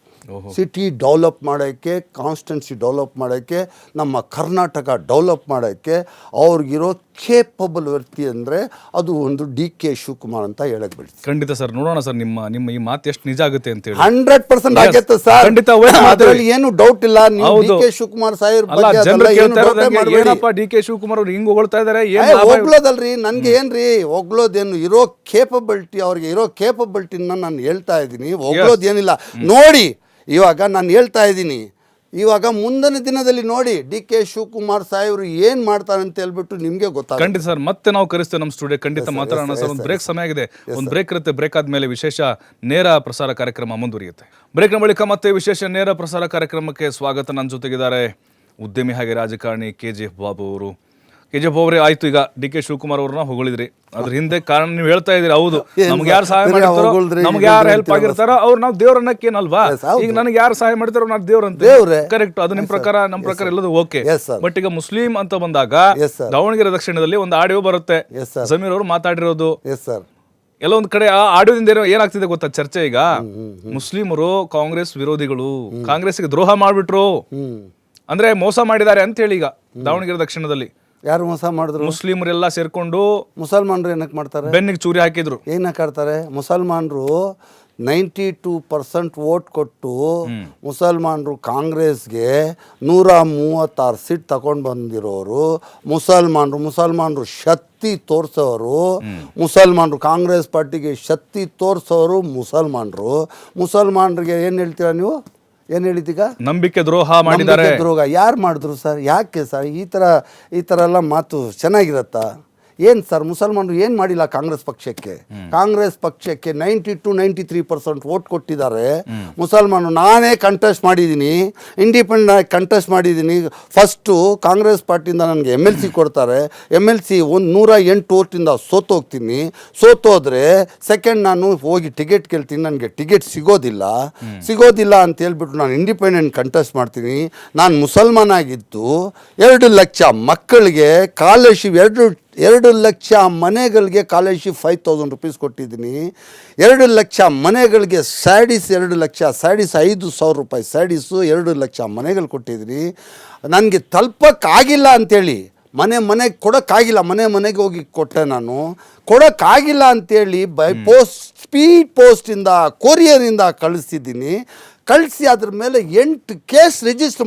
ಸಿಟಿ ಡೆವಲಪ್ ಮಾಡೋಕ್ಕೆ, ಕಾನ್ಸ್ಟೆನ್ಸಿ ಡೆವಲಪ್ ಮಾಡೋಕ್ಕೆ, ನಮ್ಮ ಕರ್ನಾಟಕ ಡೆವಲಪ್ ಮಾಡೋಕ್ಕೆ ಅವ್ರಿಗಿರೋ ಕೇಪಬಲ್ ವ್ಯಕ್ತಿ ಅಂದರೆ ಅದು ಒಂದು DK ಶಿವಕುಮಾರ್ ಅಂತ ಹೇಳಕ್ ಬಿಡಿ. ಖಂಡಿತ ಸರ್, ನೋಡೋಣ ಸರ್ ನಿಮ್ಮ ಈ ಮಾತು ಎಷ್ಟು ನಿಜ ಆಗುತ್ತೆ ಅಂತ ಹೇಳಿ. 100% ಆಗುತ್ತೆ ಸರ್, ಅದರಲ್ಲಿ ಏನು ಡೌಟ್ ಇಲ್ಲ. ನೀವು DK ಶಿವಕುಮಾರ್ ಸಾಹೇಬ್ ಏನಪ್ಪ DK ಶಿವಕುಮಾರ್ ಅವ್ರು ಹಿಂಗ್ ಹೊಗಳ್ತಾ ಇದಾರೆ, ಹೊಗಳೋದಲ್ರಿ, ನನ್ಗೆ ಏನ್ರಿ ಹೊಗಳೋದೇನು, ಇರೋ ಕೇಪಬಿಲಿಟಿ, ಅವ್ರಿಗೆ ಇರೋ ಕೇಪಬಿಲಿಟಿನ ನಾನು ಹೇಳ್ತಾ ಇದ್ದೀನಿ. ಹೊಗಳೋದೇನಿಲ್ಲ. ನೋಡಿ ಇವಾಗ ನಾನು ಹೇಳ್ತಾ ಇದ್ದೀನಿ, ಇವಾಗ ಮುಂದಿನ ದಿನದಲ್ಲಿ ನೋಡಿ DK ಶಿವಕುಮಾರ್ ಸಾಹೇಬ್ರು ಏನ್ ಮಾಡ್ತಾರೆ ಅಂತ ಹೇಳ್ಬಿಟ್ಟು ನಿಮ್ಗೆ ಗೊತ್ತಾಗುತ್ತೆ. ಖಂಡಿತ ಸರ್, ಮತ್ತೆ ನಾವು ಕರೆಸ್ತೇವೆ ನಮ್ಮ ಸ್ಟುಡಿಯೋ, ಖಂಡಿತ ಮಾತಾಡೋಣ ಸರ್. ಒಂದು ಬ್ರೇಕ್ ಸಮಯ ಆಗಿದೆ, ಒಂದು ಬ್ರೇಕ್ ಇರುತ್ತೆ. ಬ್ರೇಕ್ ಆದ್ಮೇಲೆ ವಿಶೇಷ ನೇರ ಪ್ರಸಾರ ಕಾರ್ಯಕ್ರಮ ಮುಂದುವರಿಯುತ್ತೆ. ಬ್ರೇಕ್ನ ಬಳಿಕ ಮತ್ತೆ ವಿಶೇಷ ನೇರ ಪ್ರಸಾರ ಕಾರ್ಯಕ್ರಮಕ್ಕೆ ಸ್ವಾಗತ. ನನ್ನ ಜೊತೆಗಿದ್ದಾರೆ ಉದ್ಯಮಿ ಹಾಗೆ ರಾಜಕಾರಣಿ KGF ಬಾಬು ಅವರು. KGF ಅವರೇ, ಆಯ್ತು, ಈಗ DK ಶಿವಕುಮಾರ್ ಅವ್ರನ್ನ ಹೊಗಳಿದ್ರಿ, ಅದ್ರ ಹಿಂದೆ ಕಾರಣ ನೀವು ಹೇಳ್ತಾ ಇದೀರಿ. ಹೌದು, ನಮ್ಗೆ ಯಾರು ಸಹಾಯ ಮಾಡ್ತಾರೋ, ನಮ್ಗೆ ಯಾರು ಹೆಲ್ಪ್ ಆಗಿರ್ತಾರೋ ಅವ್ರು ನಾವು ದೇವ್ರನ್ನಕ್ಕೇನಲ್ವಾ. ಈಗ ನನಗೆ ಯಾರು ಸಹಾಯ ಮಾಡ್ತಾರೋ ನಾವು ದೇವ್ರಂತ. ಕರೆಕ್ಟ್, ಅದು ನಿಮ್ಮ ಪ್ರಕಾರ, ನಮ್ಮ ಪ್ರಕಾರ ಎಲ್ಲದು ಓಕೆ. ಬಟ್ ಈಗ ಮುಸ್ಲಿಂ ಅಂತ ಬಂದಾಗ ದಾವಣಗೆರೆ ದಕ್ಷಿಣದಲ್ಲಿ ಒಂದು ಆಡಿಯೋ ಬರುತ್ತೆ, ಜಮೀರ್ ಅವರು ಮಾತಾಡಿರೋದು. ಎಲ್ಲ ಒಂದ್ ಕಡೆ ಆ ಆಡಿಯೋದಿಂದ ಏನಾಗ್ತಿದೆ ಗೊತ್ತಾ ಚರ್ಚೆ? ಈಗ ಮುಸ್ಲಿಮರು ಕಾಂಗ್ರೆಸ್ ವಿರೋಧಿಗಳು, ಕಾಂಗ್ರೆಸ್ಗೆ ದ್ರೋಹ ಮಾಡ್ಬಿಟ್ರು ಅಂದ್ರೆ ಮೋಸ ಮಾಡಿದ್ದಾರೆ ಅಂತ ಹೇಳಿ ಈಗ ದಾವಣಗೆರೆ ದಕ್ಷಿಣದಲ್ಲಿ ಯಾರು ಮೋಸ ಮಾಡಿದ್ರು? ಮುಸ್ಲಿಮರೆಲ್ಲ ಸೇರ್ಕೊಂಡು ಮುಸಲ್ಮಾನರು ಏನಕ್ಕೆ ಮಾಡ್ತಾರೆ? ಬೆನ್ನಿಗೆ ಚೂರಿ ಹಾಕಿದ್ರು. ಏನಕ್ಕೆ ಆಡ್ತಾರೆ? ಮುಸಲ್ಮಾನರು 92% ವೋಟ್ ಕೊಟ್ಟು ಮುಸಲ್ಮಾನರು ಕಾಂಗ್ರೆಸ್ಗೆ 136 ಸೀಟ್ ತಗೊಂಡು ಬಂದಿರೋರು ಮುಸಲ್ಮಾನರು ಶಕ್ತಿ ತೋರಿಸೋರು ಮುಸಲ್ಮಾನರು, ಕಾಂಗ್ರೆಸ್ ಪಾರ್ಟಿಗೆ ಶಕ್ತಿ ತೋರಿಸೋರು ಮುಸಲ್ಮಾನರಿಗೆ ಏನು ಹೇಳ್ತೀರಾ ನೀವು? ಏನು ಹೇಳಿದೀಗ? ನಂಬಿಕೆ ದ್ರೋಹ ಮಾಡಿದ್ದಾರೆ. ದ್ರೋಹ ಯಾರು ಮಾಡಿದ್ರು ಸರ್? ಯಾಕೆ ಸರ್ ಈ ಥರ ಎಲ್ಲ ಮಾತು ಚೆನ್ನಾಗಿರತ್ತಾ? ಏನು ಸರ್, ಮುಸಲ್ಮಾನರು ಏನು ಮಾಡಿಲ್ಲ ಕಾಂಗ್ರೆಸ್ ಪಕ್ಷಕ್ಕೆ. ಕಾಂಗ್ರೆಸ್ ಪಕ್ಷಕ್ಕೆ 92-93% ವೋಟ್ ಕೊಟ್ಟಿದ್ದಾರೆ ಮುಸಲ್ಮಾನರು. ನಾನೇ ಕಂಟೆಸ್ಟ್ ಮಾಡಿದ್ದೀನಿ, ಇಂಡಿಪೆಂಡೆಂಟ್ ಆಗಿ ಕಂಟೆಸ್ಟ್ ಮಾಡಿದ್ದೀನಿ. ಫಸ್ಟು ಕಾಂಗ್ರೆಸ್ ಪಾರ್ಟಿಯಿಂದ ನನಗೆ MLC ಕೊಡ್ತಾರೆ. MLC 108 ವೋಟಿಂದ ಸೋತೋಗ್ತೀನಿ. ಸೋತೋದ್ರೆ ಸೆಕೆಂಡ್ ನಾನು ಹೋಗಿ ಟಿಕೆಟ್ ಕೇಳ್ತೀನಿ, ನನಗೆ ಟಿಕೆಟ್ ಸಿಗೋದಿಲ್ಲ ಅಂತ ಹೇಳ್ಬಿಟ್ಟು ನಾನು ಇಂಡಿಪೆಂಡೆಂಟ್ ಕಂಟೆಸ್ಟ್ ಮಾಡ್ತೀನಿ. ನಾನು ಮುಸಲ್ಮಾನ್ ಆಗಿದ್ದು 2 ಲಕ್ಷ ಮಕ್ಕಳಿಗೆ ಸ್ಕಾಲರ್ಶಿಪ್, 2 ಲಕ್ಷ ಮನೆಗಳಿಗೆ ಸ್ಕಾಲರ್ಶಿಪ್ 5,000 ರೂಪೀಸ್ ಕೊಟ್ಟಿದ್ದೀನಿ. 2 ಲಕ್ಷ ಮನೆಗಳಿಗೆ ಸ್ಯಾಡೀಸ್ 2 ಲಕ್ಷ ಸ್ಯಾಡೀಸ್ 5,000 ರೂಪಾಯಿ ಸ್ಯಾಡೀಸು 2 ಲಕ್ಷ ಮನೆಗಳು ಕೊಟ್ಟಿದ್ದೀನಿ. ನನಗೆ ತಲುಪಕ್ಕಾಗಿಲ್ಲ ಅಂಥೇಳಿ ಮನೆಗೆ ಕೊಡೋಕ್ಕಾಗಿಲ್ಲ, ಮನೆಗೆ ಹೋಗಿ ಕೊಟ್ಟೆ. ನಾನು ಕೊಡೋಕ್ಕಾಗಿಲ್ಲ ಅಂಥೇಳಿ ಬೈ ಪೋಸ್ಟ್, ಸ್ಪೀಡ್ ಪೋಸ್ಟಿಂದ ಕೊರಿಯರಿಂದ ಕಳಿಸಿ ಅದ್ರ ಮೇಲೆ 8 ಕೇಸ್ ರಿಜಿಸ್ಟರ್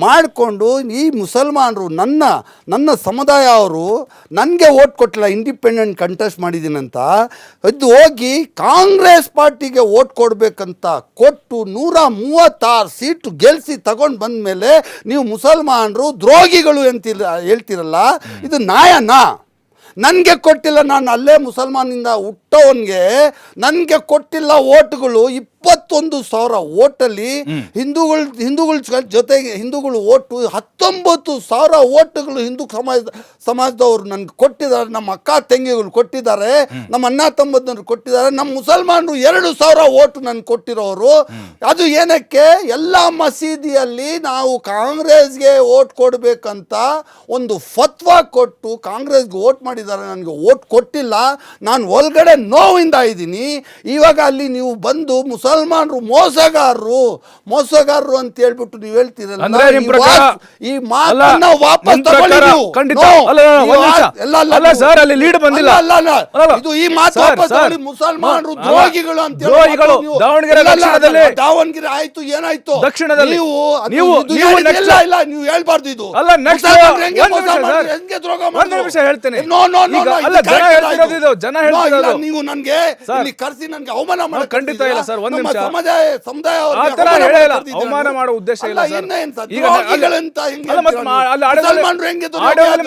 ಮಾಡಿಕೊಂಡು ಈ ಮುಸಲ್ಮಾನರು ನನ್ನ ಸಮುದಾಯ ಅವರು ನನಗೆ ಓಟ್ ಕೊಟ್ಟಿಲ್ಲ, ಇಂಡಿಪೆಂಡೆಂಟ್ ಕಂಟೆಸ್ಟ್ ಮಾಡಿದ್ದೀನಿ ಅಂತ ಅದು ಹೋಗಿ ಕಾಂಗ್ರೆಸ್ ಪಾರ್ಟಿಗೆ ಓಟ್ ಕೊಡಬೇಕಂತ ಕೊಟ್ಟು 136 ಸೀಟು ಗೆಲ್ಲಿಸಿ ತಗೊಂಡು ಬಂದ ಮೇಲೆ ನೀವು ಮುಸಲ್ಮಾನರು ದ್ರೋಹಿಗಳು ಹೇಳ್ತಿರಲ್ಲ, ಇದು ನ್ಯಾಯನಾ? ನನಗೆ ಕೊಟ್ಟಿಲ್ಲ, ನಾನು ಅಲ್ಲೇ ಮುಸಲ್ಮಾನಿಂದ ಹುಟ್ಟೋವನಿಗೆ ನನಗೆ ಕೊಟ್ಟಿಲ್ಲ ಓಟ್ಗಳು. 21,000 ಓಟಲ್ಲಿ ಹಿಂದೂಗಳ ಜೊತೆಗೆ ಹಿಂದೂಗಳು ಓಟು 19,000 ಓಟುಗಳು ಹಿಂದೂ ಸಮಾಜದವರು ನನಗೆ ಕೊಟ್ಟಿದ್ದಾರೆ. ನಮ್ಮ ಅಕ್ಕ ತಂಗಿಗಳು ಕೊಟ್ಟಿದ್ದಾರೆ, ನಮ್ಮ ಅಣ್ಣ ತಮ್ಮದವರು ಕೊಟ್ಟಿದ್ದಾರೆ. ನಮ್ಮ ಮುಸಲ್ಮಾನರು 2,000 ಓಟು ನನಗೆ ಕೊಟ್ಟಿರೋರು. ಅದು ಏನಕ್ಕೆ? ಎಲ್ಲ ಮಸೀದಿಯಲ್ಲಿ ನಾವು ಕಾಂಗ್ರೆಸ್ಗೆ ಓಟ್ ಕೊಡಬೇಕಂತ ಒಂದು ಫತ್ವಾ ಕೊಟ್ಟು ಕಾಂಗ್ರೆಸ್ಗೆ ಓಟ್ ಮಾಡಿದ್ದಾರೆ, ನನಗೆ ಓಟ್ ಕೊಟ್ಟಿಲ್ಲ. ನಾನು ಒಳಗಡೆ ನೋವಿಂದ ಇದ್ದೀನಿ. ಇವಾಗ ಅಲ್ಲಿ ನೀವು ಬಂದು ಮುಸಲ್ಮಾನರು ಮೋಸಗಾರರು ಅಂತ ಹೇಳ್ಬಿಟ್ಟು ನೀವು ಹೇಳ್ತೀರಲ್ಲ, ಈ ಮಾತನ್ನ ವಾಪಸ್ ತಗೊಳ್ಳಿ ನೀವು. ಇದು ಈ ಮಾತು ವಾಪಸ್ ತಗೊಳ್ಳಿ. ಮುಸಲ್ಮಾನರು ದ್ರೋಹಿಗಳು ಅಂತ ದಾವಣಗೆರೆ ಆಯ್ತು, ಏನಾಯ್ತು ದಕ್ಷಿಣದಲ್ಲಿ ನೀವು ಹೇಳ್ಬಾರ್ದು. ಇದು ಹೆಂಗೆ ದ್ರೋಹ ಹೇಳ್ತೇನೆ. ನೀವು ನನಗೆ ಕರೆಸಿ ನನಗೆ ಅವಮಾನ ಮಾಡಿ ಖಂಡಿತ ಇಲ್ಲ ಸರ್. ಒಂದು ನಿಮಿಷ, ಸಮುದಾಯ ಅವಮಾನ ಮಾಡೋ ಉದ್ದೇಶ ಇಲ್ಲ ಸರ್.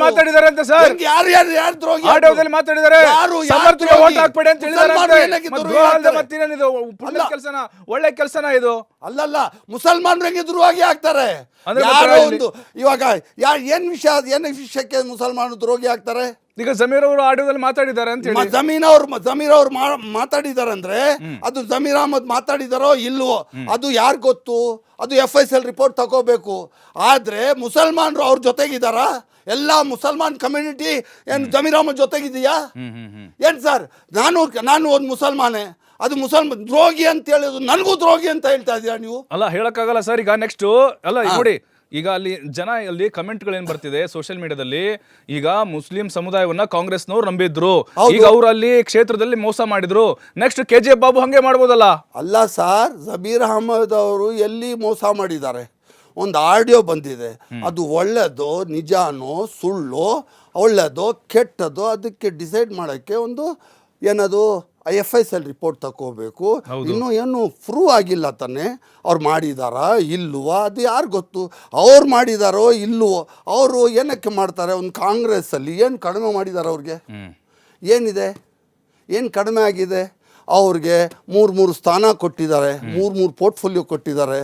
ಮಾತಾಡಿದ್ದಾರೆ ಅಂತ ಸರ್, ಆಡಿಯೋದಲ್ಲಿ ಮಾತಾಡಿದ್ದಾರೆ, ಸಮರ್ಥನೆ ಓಟ್ ಹಾಕ್ಬೇಡಿ ಅಂತ ಹೇಳಿದಾರೆ. ಒಳ್ಳೆ ಕೆಲಸನ ಇದು ಅಲ್ಲಲ್ಲ. ಮುಸಲ್ಮಾನರು ಹೆಂಗೆ ದ್ರೋಹಿ ಆಗ್ತಾರೆ? ಇವಾಗ ಏನ್ ವಿಷಯಕ್ಕೆ ಮುಸಲ್ಮಾನರು ದ್ರೋಹಿ ಆಗ್ತಾರೆ? ಈಗ ಜಮೀರ್ ಅವರು ಆಡಿಯೋದಲ್ಲಿ ಮಾತಾಡಿದ್ದಾರೆ ಅಂತ ಹೇಳಿ. ಜಮೀರ್ ಅವರು ಮಾತಾಡಿದ್ದಾರೆ ಅಂದ್ರೆ ಅದು ಜಮೀರ್ ಅಹಮದ್ ಮಾತಾಡಿದಾರೋ ಇಲ್ವೋ ಅದು ಯಾರು ಗೊತ್ತು? ಅದು FICL ರಿಪೋರ್ಟ್ ತಗೋಬೇಕು. ಆದ್ರೆ ಮುಸಲ್ಮಾನರು ಅವ್ರ ಜೊತೆಗಿದಾರ? ಎಲ್ಲ ಮುಸಲ್ಮಾನ್ ಕಮ್ಯುನಿಟಿ ಏನು ಜಮೀರ್ ಅಹಮದ್ ಜೊತೆಗಿದೆಯಾ? ಏನ್ ಸರ್, ನಾನು ಒಂದು ಮುಸಲ್ಮಾನೆ, ಅದು ಮುಸಲ್ಮಾನ್ ದ್ರೋಹಿ ಅಂತ ಹೇಳೋದು ನನಗೂ ದ್ರೋಹಿ ಅಂತ ಹೇಳ್ತಾ ಇದೀರಾ ನೀವು? ಅಲ್ಲ, ಹೇಳಕ್ಕಾಗಲ್ಲ ಸರ್. ಈಗ ನೆಕ್ಸ್ಟ್ ಅಲ್ಲ ನೋಡಿ, ಈಗ ಅಲ್ಲಿ ಕಮೆಂಟ್ಗಳೇನು ಬರ್ತಿದೆ ಸೋಷಿಯಲ್ ಮೀಡಿಯಾದಲ್ಲಿ, ಈಗ ಮುಸ್ಲಿಂ ಸಮುದಾಯವನ್ನ ಕಾಂಗ್ರೆಸ್ನವ್ರು ನಂಬಿದ್ರು, ಈಗ ಅವರು ಅಲ್ಲಿ ಕ್ಷೇತ್ರದಲ್ಲಿ ಮೋಸ ಮಾಡಿದ್ರು, ನೆಕ್ಸ್ಟ್ KGF ಬಾಬು ಹಂಗೆ ಮಾಡ್ಬೋದಲ್ಲ? ಅಲ್ಲ ಸರ್, ಜಮೀರ್ ಅಹಮದ್ ಅವರು ಎಲ್ಲಿ ಮೋಸ ಮಾಡಿದ್ದಾರೆ? ಒಂದು ಆಡಿಯೋ ಬಂದಿದೆ, ಅದು ಒಳ್ಳೆದೋ ನಿಜಾನೋ ಸುಳ್ಳು, ಒಳ್ಳೆದೋ ಕೆಟ್ಟದೋ ಅದಕ್ಕೆ ಡಿಸೈಡ್ ಮಾಡೋಕ್ಕೆ ಒಂದು ಏನದು FICL ರಿಪೋರ್ಟ್ ತಗೋಬೇಕು. ಇನ್ನೂ ಏನು ಪ್ರೂವ್ ಆಗಿಲ್ಲ ತಾನೆ, ಅವ್ರು ಮಾಡಿದಾರಾ ಇಲ್ವೋ ಅದು ಯಾರು ಗೊತ್ತು? ಅವ್ರು ಮಾಡಿದಾರೋ ಇಲ್ವೋ? ಅವರು ಏನಕ್ಕೆ ಮಾಡ್ತಾರೆ? ಒಂದು ಕಾಂಗ್ರೆಸ್ಸಲ್ಲಿ ಏನು ಕಡಿಮೆ ಮಾಡಿದ್ದಾರೆ? ಅವ್ರಿಗೆ ಏನಿದೆ? ಏನು ಕಡಿಮೆ ಆಗಿದೆ? ಅವ್ರಿಗೆ 3 ಸ್ಥಾನ ಕೊಟ್ಟಿದ್ದಾರೆ, 3 ಪೋರ್ಟ್ಫೋಲಿಯೋ ಕೊಟ್ಟಿದ್ದಾರೆ,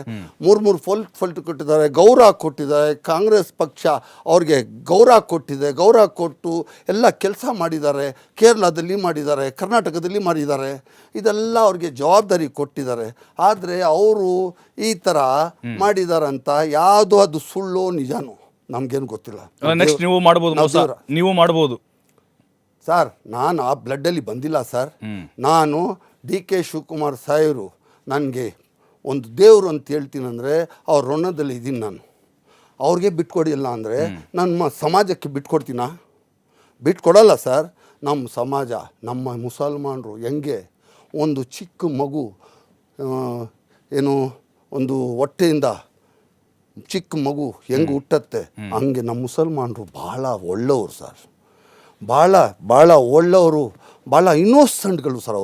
3 ಪೋರ್ಟ್ಫೋಲಿಯೋ ಕೊಟ್ಟಿದ್ದಾರೆ, ಗೌರವ ಕೊಟ್ಟಿದ್ದಾರೆ. ಕಾಂಗ್ರೆಸ್ ಪಕ್ಷ ಅವ್ರಿಗೆ ಗೌರವ ಕೊಟ್ಟಿದೆ. ಗೌರವ ಕೊಟ್ಟು ಎಲ್ಲ ಕೆಲಸ ಮಾಡಿದ್ದಾರೆ. ಕೇರಳದಲ್ಲಿ ಮಾಡಿದ್ದಾರೆ, ಕರ್ನಾಟಕದಲ್ಲಿ ಮಾಡಿದ್ದಾರೆ, ಇದೆಲ್ಲ ಅವ್ರಿಗೆ ಜವಾಬ್ದಾರಿ ಕೊಟ್ಟಿದ್ದಾರೆ. ಆದರೆ ಅವರು ಈ ಥರ ಮಾಡಿದಾರಂತ ಯಾವುದೋ ಅದು ಸುಳ್ಳು ನಿಜಾನು ನಮಗೇನು ಗೊತ್ತಿಲ್ಲ. ನೆಕ್ಸ್ಟ್ ನೀವು ಮಾಡ್ಬೋದು ಸರ್. ನಾನು ಆ ಬ್ಲಡ್ಡಲ್ಲಿ ಬಂದಿಲ್ಲ ಸರ್. ನಾನು DK ಶಿವಕುಮಾರ್ ಸಾಹೇಬರು ನನಗೆ ಒಂದು ದೇವರು ಅಂತ ಹೇಳ್ತೀನಂದರೆ ಅವ್ರ ಋಣದಲ್ಲಿ ಇದ್ದೀನಿ ನಾನು. ಅವ್ರಿಗೆ ಬಿಟ್ಕೊಡಿಲ್ಲ ಅಂದರೆ ನಮ್ಮ ಸಮಾಜಕ್ಕೆ ಬಿಟ್ಕೊಡ್ತೀನಾ? ಬಿಟ್ಕೊಡಲ್ಲ ಸರ್. ನಮ್ಮ ಸಮಾಜ, ನಮ್ಮ ಮುಸಲ್ಮಾನರು ಹೆಂಗೆ ಒಂದು ಚಿಕ್ಕ ಮಗು ಏನು ಒಂದು ಹೊಟ್ಟೆಯಿಂದ ಚಿಕ್ಕ ಮಗು ಹೆಂಗೆ ಹುಟ್ಟತ್ತೆ, ಹಂಗೆ ನಮ್ಮ ಮುಸಲ್ಮಾನರು ಭಾಳ ಒಳ್ಳೆಯವರು ಸರ್. ಭಾಳ ಒಳ್ಳೆಯವರು, ಭಾಳ ಇನ್ನೋಸೆಂಟ್ಗಳು ಸರ್.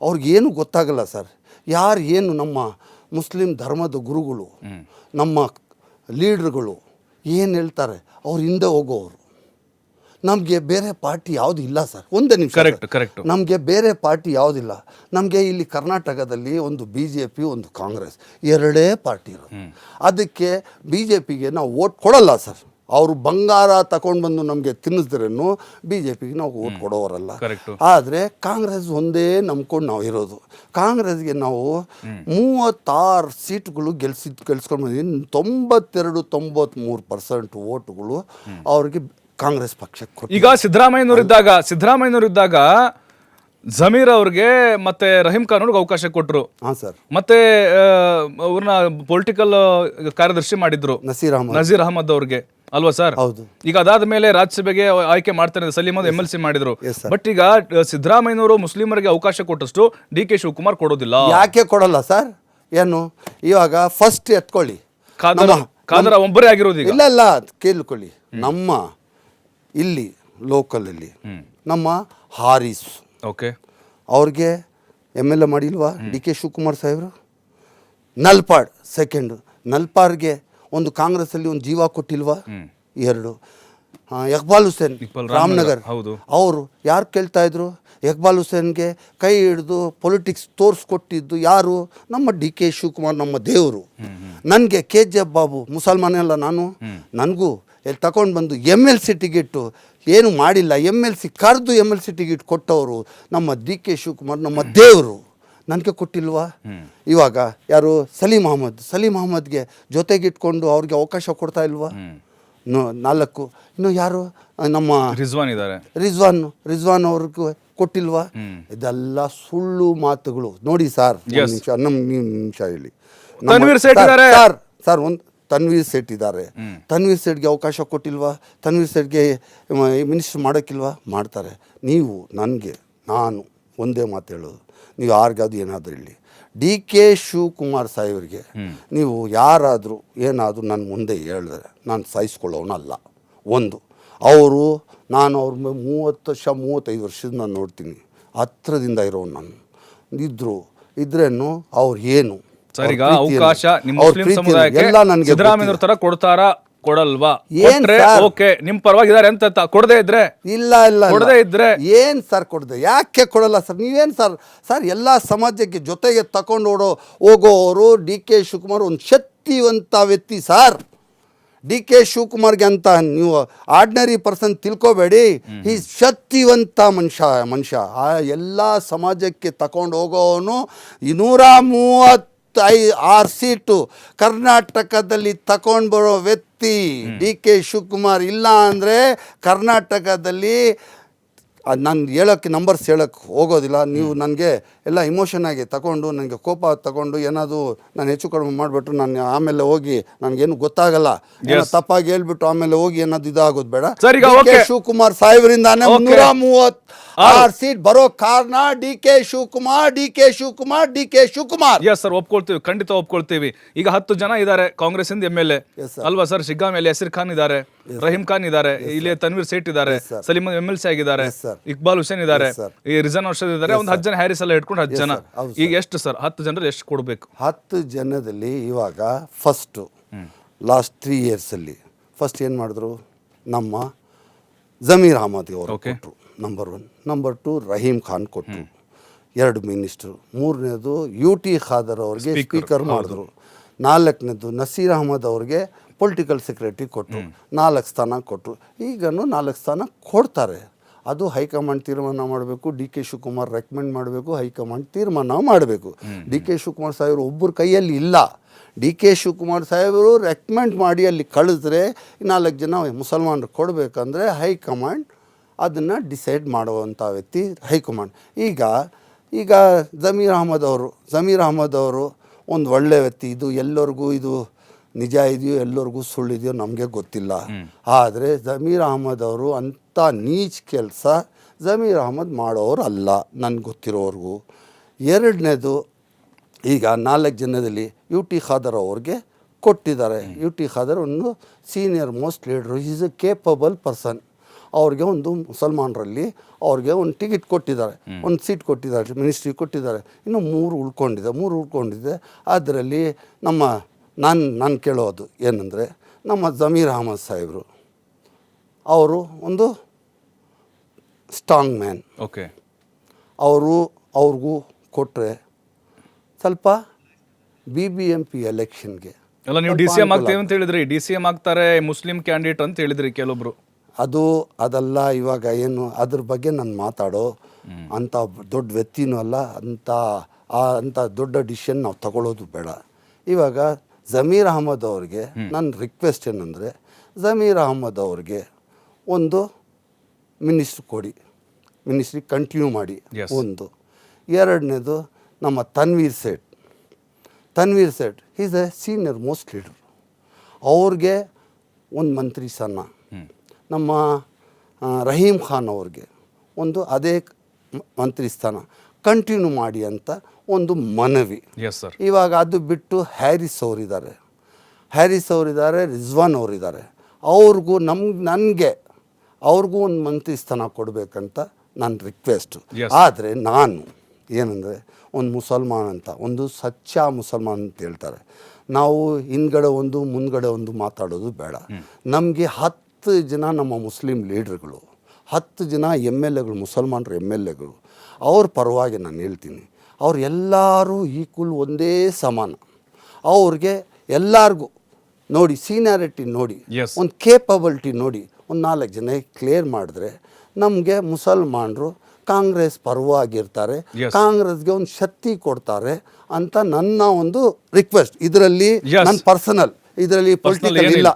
ಅವ್ರಿಗೇನು ಗೊತ್ತಾಗಲ್ಲ ಸರ್. ಯಾರು ಏನು ನಮ್ಮ ಮುಸ್ಲಿಂ ಧರ್ಮದ ಗುರುಗಳು, ನಮ್ಮ ಲೀಡ್ರುಗಳು ಏನು ಹೇಳ್ತಾರೆ ಅವ್ರ ಹಿಂದೆ ಹೋಗೋರು. ನಮಗೆ ಬೇರೆ ಪಾರ್ಟಿ ಯಾವುದು ಇಲ್ಲ ಸರ್. ಒಂದೇ ನಿಮಿಷ, ಕರೆಕ್ಟ್. ನಮಗೆ ಬೇರೆ ಪಾರ್ಟಿ ಯಾವುದಿಲ್ಲ. ನಮಗೆ ಇಲ್ಲಿ ಕರ್ನಾಟಕದಲ್ಲಿ ಒಂದು BJP, ಒಂದು ಕಾಂಗ್ರೆಸ್, ಎರಡೇ ಪಾರ್ಟಿ ಇರೋದು. ಅದಕ್ಕೆ BJPಗೆ ನಾವು ಓಟ್ ಕೊಡಲ್ಲ ಸರ್. ಅವರು ಬಂಗಾರ ತಗೊಂಡು ಬಂದು ನಮಗೆ ತಿನ್ನಿಸಿದ್ರೇನು BJPಗೆ ನಾವು ಓಟ್ ಕೊಡೋರಲ್ಲ. ಆದರೆ ಕಾಂಗ್ರೆಸ್ ಒಂದೇ ನಂಬ್ಕೊಂಡು ನಾವು ಇರೋದು. ಕಾಂಗ್ರೆಸ್ಗೆ ನಾವು 36 ಸೀಟ್ಗಳು ಗೆಲ್ಸ್ಕೊಂಡು ಬಂದಿದ್ದೀವಿ. 92-93% ಓಟುಗಳು ಅವ್ರಿಗೆ ಕಾಂಗ್ರೆಸ್ ಪಕ್ಷಕ್ಕೆ ಕೊಟ್ಟು. ಈಗ ಸಿದ್ದರಾಮಯ್ಯನವರಿದ್ದಾಗ ಜಮೀರ್ ಅವ್ರಿಗೆ ಮತ್ತೆ ರಹೀಂ ಖಾನ್ ಅವ್ರಿಗೆ ಅವಕಾಶ ಕೊಟ್ಟರು. ಹಾಂ ಸರ್. ಮತ್ತೆ ಅವ್ರನ್ನ ಪೊಲಿಟಿಕಲ್ ಕಾರ್ಯದರ್ಶಿ ಮಾಡಿದ್ರು ನಜೀರ್ ಅಹಮದ್ ಅವ್ರಿಗೆ, ಅಲ್ವಾ ಸರ್? ಹೌದು. ಈಗ ಅದಾದ ಮೇಲೆ ರಾಜ್ಯಸಭೆಗೆ ಆಯ್ಕೆ ಮಾಡ್ತಾರೆ, ಸಲೀಂ ಅಹಮದ್ MLC ಮಾಡಿದ್ರು. ಬಟ್ ಈಗ ಸಿದ್ದರಾಮಯ್ಯನವರು ಮುಸ್ಲಿಮರಿಗೆ ಅವಕಾಶ ಕೊಟ್ಟಷ್ಟು DK ಶಿವಕುಮಾರ್ ಕೊಡೋದಿಲ್ಲ. ಯಾಕೆ ಕೊಡಲ್ಲ ಸರ್? ಏನು ಇವಾಗ ಫಸ್ಟ್ ಎತ್ಕೊಳ್ಳಿ, ಕಾದರ ಒಬ್ಬರೇ ಆಗಿರೋದು. ಇಲ್ಲ ಕೇಳ್ಕೊಳ್ಳಿ. ನಮ್ಮ ಇಲ್ಲಿ ಲೋಕಲಲ್ಲಿ ನಮ್ಮ ಹಾರಿಸ್ ಅವ್ರಿಗೆ MLA ಮಾಡಿಲ್ವಾ DK ಶಿವಕುಮಾರ್ ಸಾಹೇಬರು? ನಲ್ಪಾಡ್ ಸೆಕೆಂಡು, ನಲ್ಪಾಡ್ಗೆ ಒಂದು ಕಾಂಗ್ರೆಸ್ಸಲ್ಲಿ ಒಂದು ಜೀವ ಕೊಟ್ಟಿಲ್ವಾ? 2. ಇಕ್ಬಾಲ್ ಹುಸೇನ್ ರಾಮನಗರ್, ಅವರು ಯಾರು ಕೇಳ್ತಾ ಇದ್ರು? ಇಕ್ಬಾಲ್ ಹುಸೇನ್ಗೆ ಕೈ ಹಿಡಿದು ಪೊಲಿಟಿಕ್ಸ್ ತೋರಿಸ್ಕೊಟ್ಟಿದ್ದು ಯಾರು? ನಮ್ಮ DK ಶಿವಕುಮಾರ್, ನಮ್ಮ ದೇವರು. ನನಗೆ KGF ಬಾಬು, ಮುಸಲ್ಮಾನ ಅಲ್ಲ ನಾನು, ನನಗೂ ಎಲ್ಲಿ ತಗೊಂಡು ಬಂದು MLC ಟಿಕೆಟು ಏನು ಮಾಡಿಲ್ಲ, MLC ಕರೆದು MLC ಟಿಕೆಟ್ ಕೊಟ್ಟವರು ನಮ್ಮ DK ಶಿವಕುಮಾರ್, ನಮ್ಮ ದೇವರು. ನನಗೆ ಕೊಟ್ಟಿಲ್ವಾ? ಇವಾಗ ಯಾರು ಸಲೀಂ ಅಹಮದ್ಗೆ ಜೊತೆಗಿಟ್ಕೊಂಡು ಅವ್ರಿಗೆ ಅವಕಾಶ ಕೊಡ್ತಾ ಇಲ್ವಾ? 4. ಇನ್ನು ಯಾರು ನಮ್ಮ ರಿಜ್ವಾನ್ ಅವ್ರಿಗೂ ಕೊಟ್ಟಿಲ್ವಾ? ಇದೆಲ್ಲ ಸುಳ್ಳು ಮಾತುಗಳು. ನೋಡಿ ಸರ್, ನಿಮಿಷ ಹೇಳಿ. ಸರ್, ಒಂದು ತನ್ವೀರ್ ಸೇಠ್ ಇದ್ದಾರೆ. ತನ್ವೀರ್ ಸೇಠ್ಗೆ ಅವಕಾಶ ಕೊಟ್ಟಿಲ್ವಾ? ತನ್ವೀರ್ ಸೇಠ್ಗೆ ಮಿನಿಸ್ಟರ್ ಮಾಡೋಕ್ಕಿಲ್ವಾ? ಮಾಡ್ತಾರೆ. ನಾನು ಒಂದೇ ಮಾತು ಹೇಳೋದು, ನೀವು ಯಾರಿಗಾದ್ರು ಏನಾದರೂ ಇಲ್ಲಿ DK ಶಿವಕುಮಾರ್ ಸಾಹೇಬ್ರಿಗೆ ನೀವು ಯಾರಾದರೂ ಏನಾದರೂ ನನ್ನ ಮುಂದೆ ಹೇಳಿದ್ರೆ ನಾನು ಸಹಿಸ್ಕೊಳ್ಳೋನಲ್ಲ. ನಾನು ಅವ್ರ 35 ವರ್ಷದಿಂದ ನಾನು ನೋಡ್ತೀನಿ, ಹತ್ರದಿಂದ ಇರೋನು ನಾನು. ಇದ್ರೇನು ಅವ್ರು ಏನು ಸರ್, ಈಗ ಅವಕಾಶ ನಿಮ್ಮ ಮುಸ್ಲಿಂ ಸಮುದಾಯಕ್ಕೆ ಸಿದ್ದರಾಮಯ್ಯನವ್ರ ತರ ಕೊಡ್ತಾರಾ ಕೊಡಲ್ವಾ? ಓಕೆ, ನಿಮ್ ಪರವಾಗಿದ್ದಾರೆ ಅಂತ ಕೊಡದೇ ಇದ್ರೆ ಕೊಡದೇ ಇದ್ರೆ ಏನ್ ಸರ್ ಕೊಡದೆ? ಯಾಕೆ ಕೊಡಲ್ಲ ಸರ್? ನೀವೇನು ಸರ್ ಎಲ್ಲ ಸಮಾಜಕ್ಕೆ ಜೊತೆಗೆ ತಗೊಂಡು ಹೋಗೋರು DK ಶಿವಕುಮಾರ್ ಒಂದು ಶಕ್ತಿವಂತ ವ್ಯಕ್ತಿ ಸರ್. DK ಶಿವಕುಮಾರ್ಗೆ ಅಂತ ನೀವು ಆರ್ಡಿನರಿ ಪರ್ಸನ್ ತಿಳ್ಕೊಬೇಡಿ. ಈ ಶಕ್ತಿವಂತ ಮನುಷ್ಯ ಆ ಎಲ್ಲ ಸಮಾಜಕ್ಕೆ ತಗೊಂಡು ಹೋಗೋವನು. 236 ಸೀಟು ಕರ್ನಾಟಕದಲ್ಲಿ ತಗೊಂಡು ಬರೋ ವ್ಯಕ್ತಿ DK ಶಿವಕುಮಾರ್. ಇಲ್ಲ ಅಂದರೆ ಕರ್ನಾಟಕದಲ್ಲಿ ನಾನು ನಂಬರ್ಸ್ ಹೇಳೋಕ್ಕೆ ಹೋಗೋದಿಲ್ಲ. ನೀವು ನನಗೆ ಎಲ್ಲ ಇಮೋಷನ್ ಆಗಿ ತಗೊಂಡು, ನನಗೆ ಕೋಪ ತಗೊಂಡು ಏನಾದರೂ ನಾನು ಹೆಚ್ಚು ಕಡಿಮೆ ಮಾಡಿಬಿಟ್ರು ನಾನು ಆಮೇಲೆ ಹೋಗಿ ನನಗೇನು ಗೊತ್ತಾಗಲ್ಲ, ಏನೋ ತಪ್ಪಾಗಿ ಹೇಳ್ಬಿಟ್ಟು ಆಮೇಲೆ ಹೋಗಿ ಏನಾದ್ರು ಇದಾಗೋದು ಬೇಡ. DK ಶಿವಕುಮಾರ್ ಸಾಹೇಬರಿಂದಾನೆ 236 ಸೀಟ್ ಬರೋ ಕಾರಣ DK ಶಿವಕುಮಾರ್. ಎಸ್ ಸರ್, ಒಪ್ಕೊಳ್ತೀವಿ, ಖಂಡಿತ ಒಪ್ಕೊಳ್ತೀವಿ. ಈಗ 10 ಜನ ಇದ್ದಾರೆ ಕಾಂಗ್ರೆಸ್ ಇಂದ MLA ಅಲ್ವಾ ಸರ್? ಶಿಗ್ಗಾಂಯಲ್ಲಿ ಯಸೀರ್ ಖಾನ್ ಇದ್ದಾರೆ, ರಹೀಂ ಖಾನ್ ಇದ್ದಾರೆ, ಇಲ್ಲಿ ತನ್ವೀರ್ ಸೇಠ್ ಇದ್ದಾರೆ, ಸಲೀಂ MLC ಆಗಿದ್ದಾರೆ, ಇಕ್ಬಾಲ್ ಹುಸೇನ್ ಇದ್ದಾರೆ, ಈ ರಿಜಾನ್ ಅರ್ಷದ್ ಇದ್ದಾರೆ, ಒಂದು 10 ಜನ ಹ್ಯಾರಿಸ್ ಎಲ್ಲ ಇಟ್ಕೊಂಡು 10 ಜನ. ಈಗ ಎಷ್ಟು ಸರ್ 10 ಜನರಲ್ಲಿ ಎಷ್ಟು ಕೊಡಬೇಕು? 10 ಜನದಲ್ಲಿ ಇವಾಗ ಫಸ್ಟ್ ಲಾಸ್ಟ್ 3 ಇಯರ್ಸಲ್ಲಿ ಫಸ್ಟ್ ಏನು ಮಾಡಿದ್ರು? ನಮ್ಮ ಜಮೀರ್ ಅಹಮದ್ ಅವರು ಕೊಟ್ಟರು, ನಂಬರ್ 1. ನಂಬರ್ 2 ರಹೀಂ ಖಾನ್ ಕೊಟ್ಟರು, 2 ಮಿನಿಸ್ಟ್ರು. 3ನೇದು UT ಖಾದರ್ ಅವ್ರಿಗೆ ಸ್ಪೀಕರ್ ಮಾಡಿದ್ರು. 4ನೇದು ನಸೀರ್ ಅಹಮದ್ ಅವ್ರಿಗೆ ಪೊಲಿಟಿಕಲ್ ಸೆಕ್ರೆಟರಿ ಕೊಟ್ಟರು, 4 ಸ್ಥಾನ ಕೊಟ್ಟರು. ಈಗನೂ 4 ಸ್ಥಾನ ಕೊಡ್ತಾರೆ. ಅದು ಹೈಕಮಾಂಡ್ ತೀರ್ಮಾನ ಮಾಡಬೇಕು. DK ಶಿವಕುಮಾರ್ ರೆಕಮೆಂಡ್ ಮಾಡಬೇಕು, ಹೈಕಮಾಂಡ್ ತೀರ್ಮಾನ ಮಾಡಬೇಕು. DK ಶಿವಕುಮಾರ್ ಸಾಹೇಬರು ಒಬ್ಬರ ಕೈಯಲ್ಲಿ ಇಲ್ಲ. DK ಶಿವಕುಮಾರ್ ಸಾಹೇಬರು ರೆಕಮೆಂಡ್ ಮಾಡಿ ಅಲ್ಲಿ ಕಳಿಸಿದ್ರೆ 4 ಜನ ಮುಸಲ್ಮಾನರು ಕೊಡಬೇಕಂದ್ರೆ ಹೈಕಮಾಂಡ್ ಅದನ್ನು ಡಿಸೈಡ್ ಮಾಡುವಂಥ ವ್ಯಕ್ತಿ ಹೈಕಮಾಂಡ್. ಈಗ ಜಮೀರ್ ಅಹಮದ್ ಅವರು ಒಂದು ಒಳ್ಳೆಯ ವ್ಯಕ್ತಿ. ಇದು ಎಲ್ಲರಿಗೂ ಇದು ನಿಜ ಇದೆಯೋ ಎಲ್ಲರಿಗೂ ಸುಳ್ಳಿದೆಯೋ ನಮಗೆ ಗೊತ್ತಿಲ್ಲ. ಆದರೆ ಜಮೀರ್ ಅಹಮದ್ ಅವರು ಅಂಥ ನೀಚ್ ಕೆಲಸ ಜಮೀರ್ ಅಹಮದ್ ಮಾಡೋರು ಅಲ್ಲ ನನಗೆ ಗೊತ್ತಿರೋವ್ರಿಗೂ. ಎರಡನೇದು, ಈಗ 4 ಜನದಲ್ಲಿ ಯು ಟಿ ಖಾದರ್ ಅವ್ರಿಗೆ ಕೊಟ್ಟಿದ್ದಾರೆ. ಯು ಟಿ ಖಾದರ್ ಒಂದು ಸೀನಿಯರ್ ಮೋಸ್ಟ್ ಲೀಡ್ರು, ಈಸ್ ಎ ಕೇಪಬಲ್ ಪರ್ಸನ್. ಅವ್ರಿಗೆ ಒಂದು ಮುಸಲ್ಮಾನರಲ್ಲಿ ಅವ್ರಿಗೆ ಒಂದು ಟಿಕೆಟ್ ಕೊಟ್ಟಿದ್ದಾರೆ, ಒಂದು ಸೀಟ್ ಕೊಟ್ಟಿದ್ದಾರೆ, ಮಿನಿಸ್ಟ್ರಿ ಕೊಟ್ಟಿದ್ದಾರೆ. ಇನ್ನು 3 ಉಳ್ಕೊಂಡಿದೆ. ಅದರಲ್ಲಿ ನಾನು ಕೇಳೋದು ಏನಂದರೆ, ನಮ್ಮ ಜಮೀರ್ ಅಹಮದ್ ಸಾಹೇಬರು ಅವರು ಒಂದು ಸ್ಟ್ರಾಂಗ್ ಮ್ಯಾನ್. ಓಕೆ, ಅವ್ರಿಗೂ ಕೊಟ್ಟರೆ ಸ್ವಲ್ಪ BBMP ಎಲೆಕ್ಷನ್ಗೆ ಅಲ್ಲ, ನೀವು DCM ಆಗ್ತೇವೆ ಅಂತ ಹೇಳಿದ್ರಿ. DCM ಆಗ್ತಾರೆ ಮುಸ್ಲಿಂ ಕ್ಯಾಂಡಿಡೇಟ್ ಅಂತ ಹೇಳಿದ್ರಿ ಕೆಲವೊಬ್ರು. ಅದಲ್ಲ ಇವಾಗ ಏನು ಅದ್ರ ಬಗ್ಗೆ ನಾನು ಮಾತಾಡೋ ಅಂಥ ದೊಡ್ಡ ವ್ಯಕ್ತಿನೂ ಅಲ್ಲ, ಅಂಥ ದೊಡ್ಡ ಡಿಸಿಷನ್ ನಾವು ತಗೊಳ್ಳೋದು ಬೇಡ. ಇವಾಗ ಜಮೀರ್ ಅಹಮದ್ ಅವ್ರಿಗೆ ನನ್ನ ರಿಕ್ವೆಸ್ಟ್ ಏನಂದರೆ, ಜಮೀರ್ ಅಹಮದ್ ಅವ್ರಿಗೆ ಒಂದು ಮಿನಿಸ್ಟ್ರಿ ಕಂಟಿನ್ಯೂ ಮಾಡಿ. ಒಂದು. ಎರಡನೇದು, ನಮ್ಮ Tanveer Sait is a senior most leader, ಅವ್ರಿಗೆ ಒಂದು ಮಂತ್ರಿ ಸ್ಥಾನ. ನಮ್ಮ ರಹೀಮ್ ಖಾನ್ ಅವ್ರಿಗೆ ಒಂದು ಅದೇ ಮಂತ್ರಿ ಸ್ಥಾನ ಕಂಟಿನ್ಯೂ ಮಾಡಿ ಅಂತ ಒಂದು ಮನವಿ. ಇವಾಗ ಅದು ಬಿಟ್ಟು ಹ್ಯಾರಿಸ್ ಅವರಿದ್ದಾರೆ, ರಿಜ್ವಾನ್ ಅವರಿದ್ದಾರೆ. ಅವ್ರಿಗೂ ಒಂದು ಮಂತ್ರಿ ಸ್ಥಾನ ಕೊಡಬೇಕಂತ ನನ್ನ ರಿಕ್ವೆಸ್ಟು. ಆದರೆ ನಾನು ಏನಂದರೆ, ಒಂದು ಮುಸಲ್ಮಾನ್ ಅಂತ, ಒಂದು ಸಚ್ಚಾ ಮುಸಲ್ಮಾನ್ ಅಂತ ಹೇಳ್ತಾರೆ. ನಾವು ಹಿಂದ್ಗಡೆ ಒಂದು ಮುಂದ್ಗಡೆ ಒಂದು ಮಾತಾಡೋದು ಬೇಡ. ನಮಗೆ 10 ಜನ ನಮ್ಮ ಮುಸ್ಲಿಂ ಲೀಡ್ರ್ಗಳು, 10 ಜನ MLAಗಳು, ಮುಸಲ್ಮಾನರು MLAಗಳು, ಅವ್ರ ಪರವಾಗಿ ನಾನು ಹೇಳ್ತೀನಿ, ಅವ್ರು ಎಲ್ಲರೂ ಈಕ್ವಲ್, ಒಂದೇ ಸಮಾನ. ಅವ್ರಿಗೆ ಎಲ್ಲರಿಗೂ ನೋಡಿ, ಸೀನಿಯಾರಿಟಿ ನೋಡಿ, ಒಂದು ಕೇಪಬಿಲಿಟಿ ನೋಡಿ, ಒಂದು 4 ಜನ ಕ್ಲಿಯರ್ ಮಾಡಿದ್ರೆ ನಮಗೆ ಮುಸಲ್ಮಾನರು ಕಾಂಗ್ರೆಸ್ ಪರವಾಗಿರ್ತಾರೆ, ಕಾಂಗ್ರೆಸ್ಗೆ ಒಂದು ಶಕ್ತಿ ಕೊಡ್ತಾರೆ ಅಂತ ನನ್ನ ಒಂದು ರಿಕ್ವೆಸ್ಟ್. ಇದರಲ್ಲಿ ನನ್ನ ಇದರಲ್ಲಿ ಪೊಲಿಟಿಕಲ್ ಇಲ್ಲ,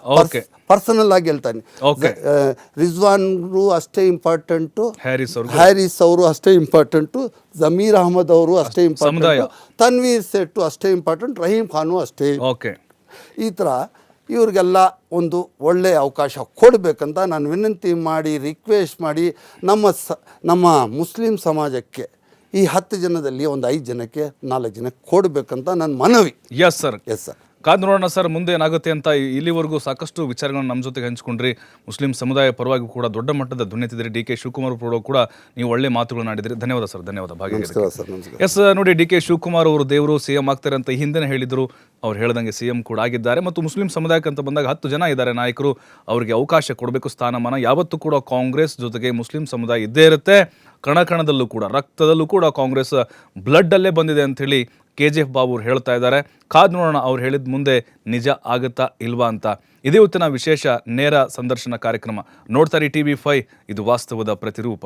ಪರ್ಸನಲ್ ಆಗಿ ಹೇಳ್ತಾನೆ. ರಿಜ್ವಾನ್ರು ಅಷ್ಟೇ ಇಂಪಾರ್ಟೆಂಟು, ಹ್ಯಾರಿಸ್ ಅವರು ಅಷ್ಟೇ ಇಂಪಾರ್ಟೆಂಟು, ಜಮೀರ್ ಅಹಮದ್ ಅವರು ಅಷ್ಟೇ ಇಂಪಾರ್ಟೆಂಟು, ತನ್ವೀರ್ ಸೇಠ್ ಅಷ್ಟೇ ಇಂಪಾರ್ಟೆಂಟ್, ರಹೀಮ್ ಖಾನು ಅಷ್ಟೇ. ಈ ಥರ ಇವ್ರಿಗೆಲ್ಲ ಒಂದು ಒಳ್ಳೆಯ ಅವಕಾಶ ಕೊಡಬೇಕಂತ ನಾನು ವಿನಂತಿ ಮಾಡಿ, ರಿಕ್ವೆಸ್ಟ್ ಮಾಡಿ, ನಮ್ಮ ಮುಸ್ಲಿಂ ಸಮಾಜಕ್ಕೆ ಈ 10 ಜನದಲ್ಲಿ ಒಂದು 5 ಜನಕ್ಕೆ 4 ಜನಕ್ಕೆ ಕೊಡಬೇಕಂತ ನನ್ನ ಮನವಿ. Yes sir. ಕಾದು ನೋಡೋಣ ಸರ್ ಮುಂದೆ ಏನಾಗುತ್ತೆ ಅಂತ. ಇಲ್ಲಿವರೆಗೂ ಸಾಕಷ್ಟು ವಿಚಾರಗಳನ್ನು ನಮ್ಮ ಜೊತೆಗೆ ಹಂಚ್ಕೊಂಡ್ರಿ. ಮುಸ್ಲಿಂ ಸಮುದಾಯ ಪರವಾಗಿ ಕೂಡ ದೊಡ್ಡ ಮಟ್ಟದ ಧ್ವನಿ ಎತ್ತಿದ್ರಿ. DK ಶಿವಕುಮಾರ್ ಕೂಡ ನೀವು ಒಳ್ಳೆ ಮಾತುಗಳನ್ನು ಆಡಿದ್ರಿ. ಧನ್ಯವಾದ ಸರ್, ಧನ್ಯವಾದ ಭಾಗಿಯಾಗಿದ್ದಕ್ಕೆ. ಎಸ್ ನೋಡಿ, DK ಶಿವಕುಮಾರ್ ಅವರು ದೇವರು CM ಆಗ್ತಾರೆ ಅಂತ ಹಿಂದೆ ಹೇಳಿದ್ರು. ಅವ್ರು ಹೇಳ್ದಂಗೆ CM ಕೂಡ ಆಗಿದ್ದಾರೆ. ಮತ್ತು ಮುಸ್ಲಿಂ ಸಮುದಾಯಕ್ಕೆ ಅಂತ ಬಂದಾಗ 10 ಜನ ಇದ್ದಾರೆ ನಾಯಕರು, ಅವರಿಗೆ ಅವಕಾಶ ಕೊಡಬೇಕು, ಸ್ಥಾನಮಾನ. ಯಾವತ್ತೂ ಕೂಡ ಕಾಂಗ್ರೆಸ್ ಜೊತೆಗೆ ಮುಸ್ಲಿಂ ಸಮುದಾಯ ಇದ್ದೇ ಇರುತ್ತೆ. ಕಣದಲ್ಲೂ ಕೂಡ, ರಕ್ತದಲ್ಲೂ ಕೂಡ ಕಾಂಗ್ರೆಸ್ ಬ್ಲಡ್ಡಲ್ಲೇ ಬಂದಿದೆ ಅಂಥೇಳಿ KGF ಬಾಬು ಅವ್ರು ಹೇಳ್ತಾ ಇದ್ದಾರೆ. ಕಾದ್ ನೋಡೋಣ ಅವ್ರು ಹೇಳಿದ ಮುಂದೆ ನಿಜ ಆಗುತ್ತಾ ಇಲ್ವಾ ಅಂತ. ಇದೇ ಇವತ್ತಿನ ವಿಶೇಷ ನೇರ ಸಂದರ್ಶನ ಕಾರ್ಯಕ್ರಮ. ನೋಡ್ತಾರೆ TV5, ಇದು ವಾಸ್ತವದ ಪ್ರತಿರೂಪ.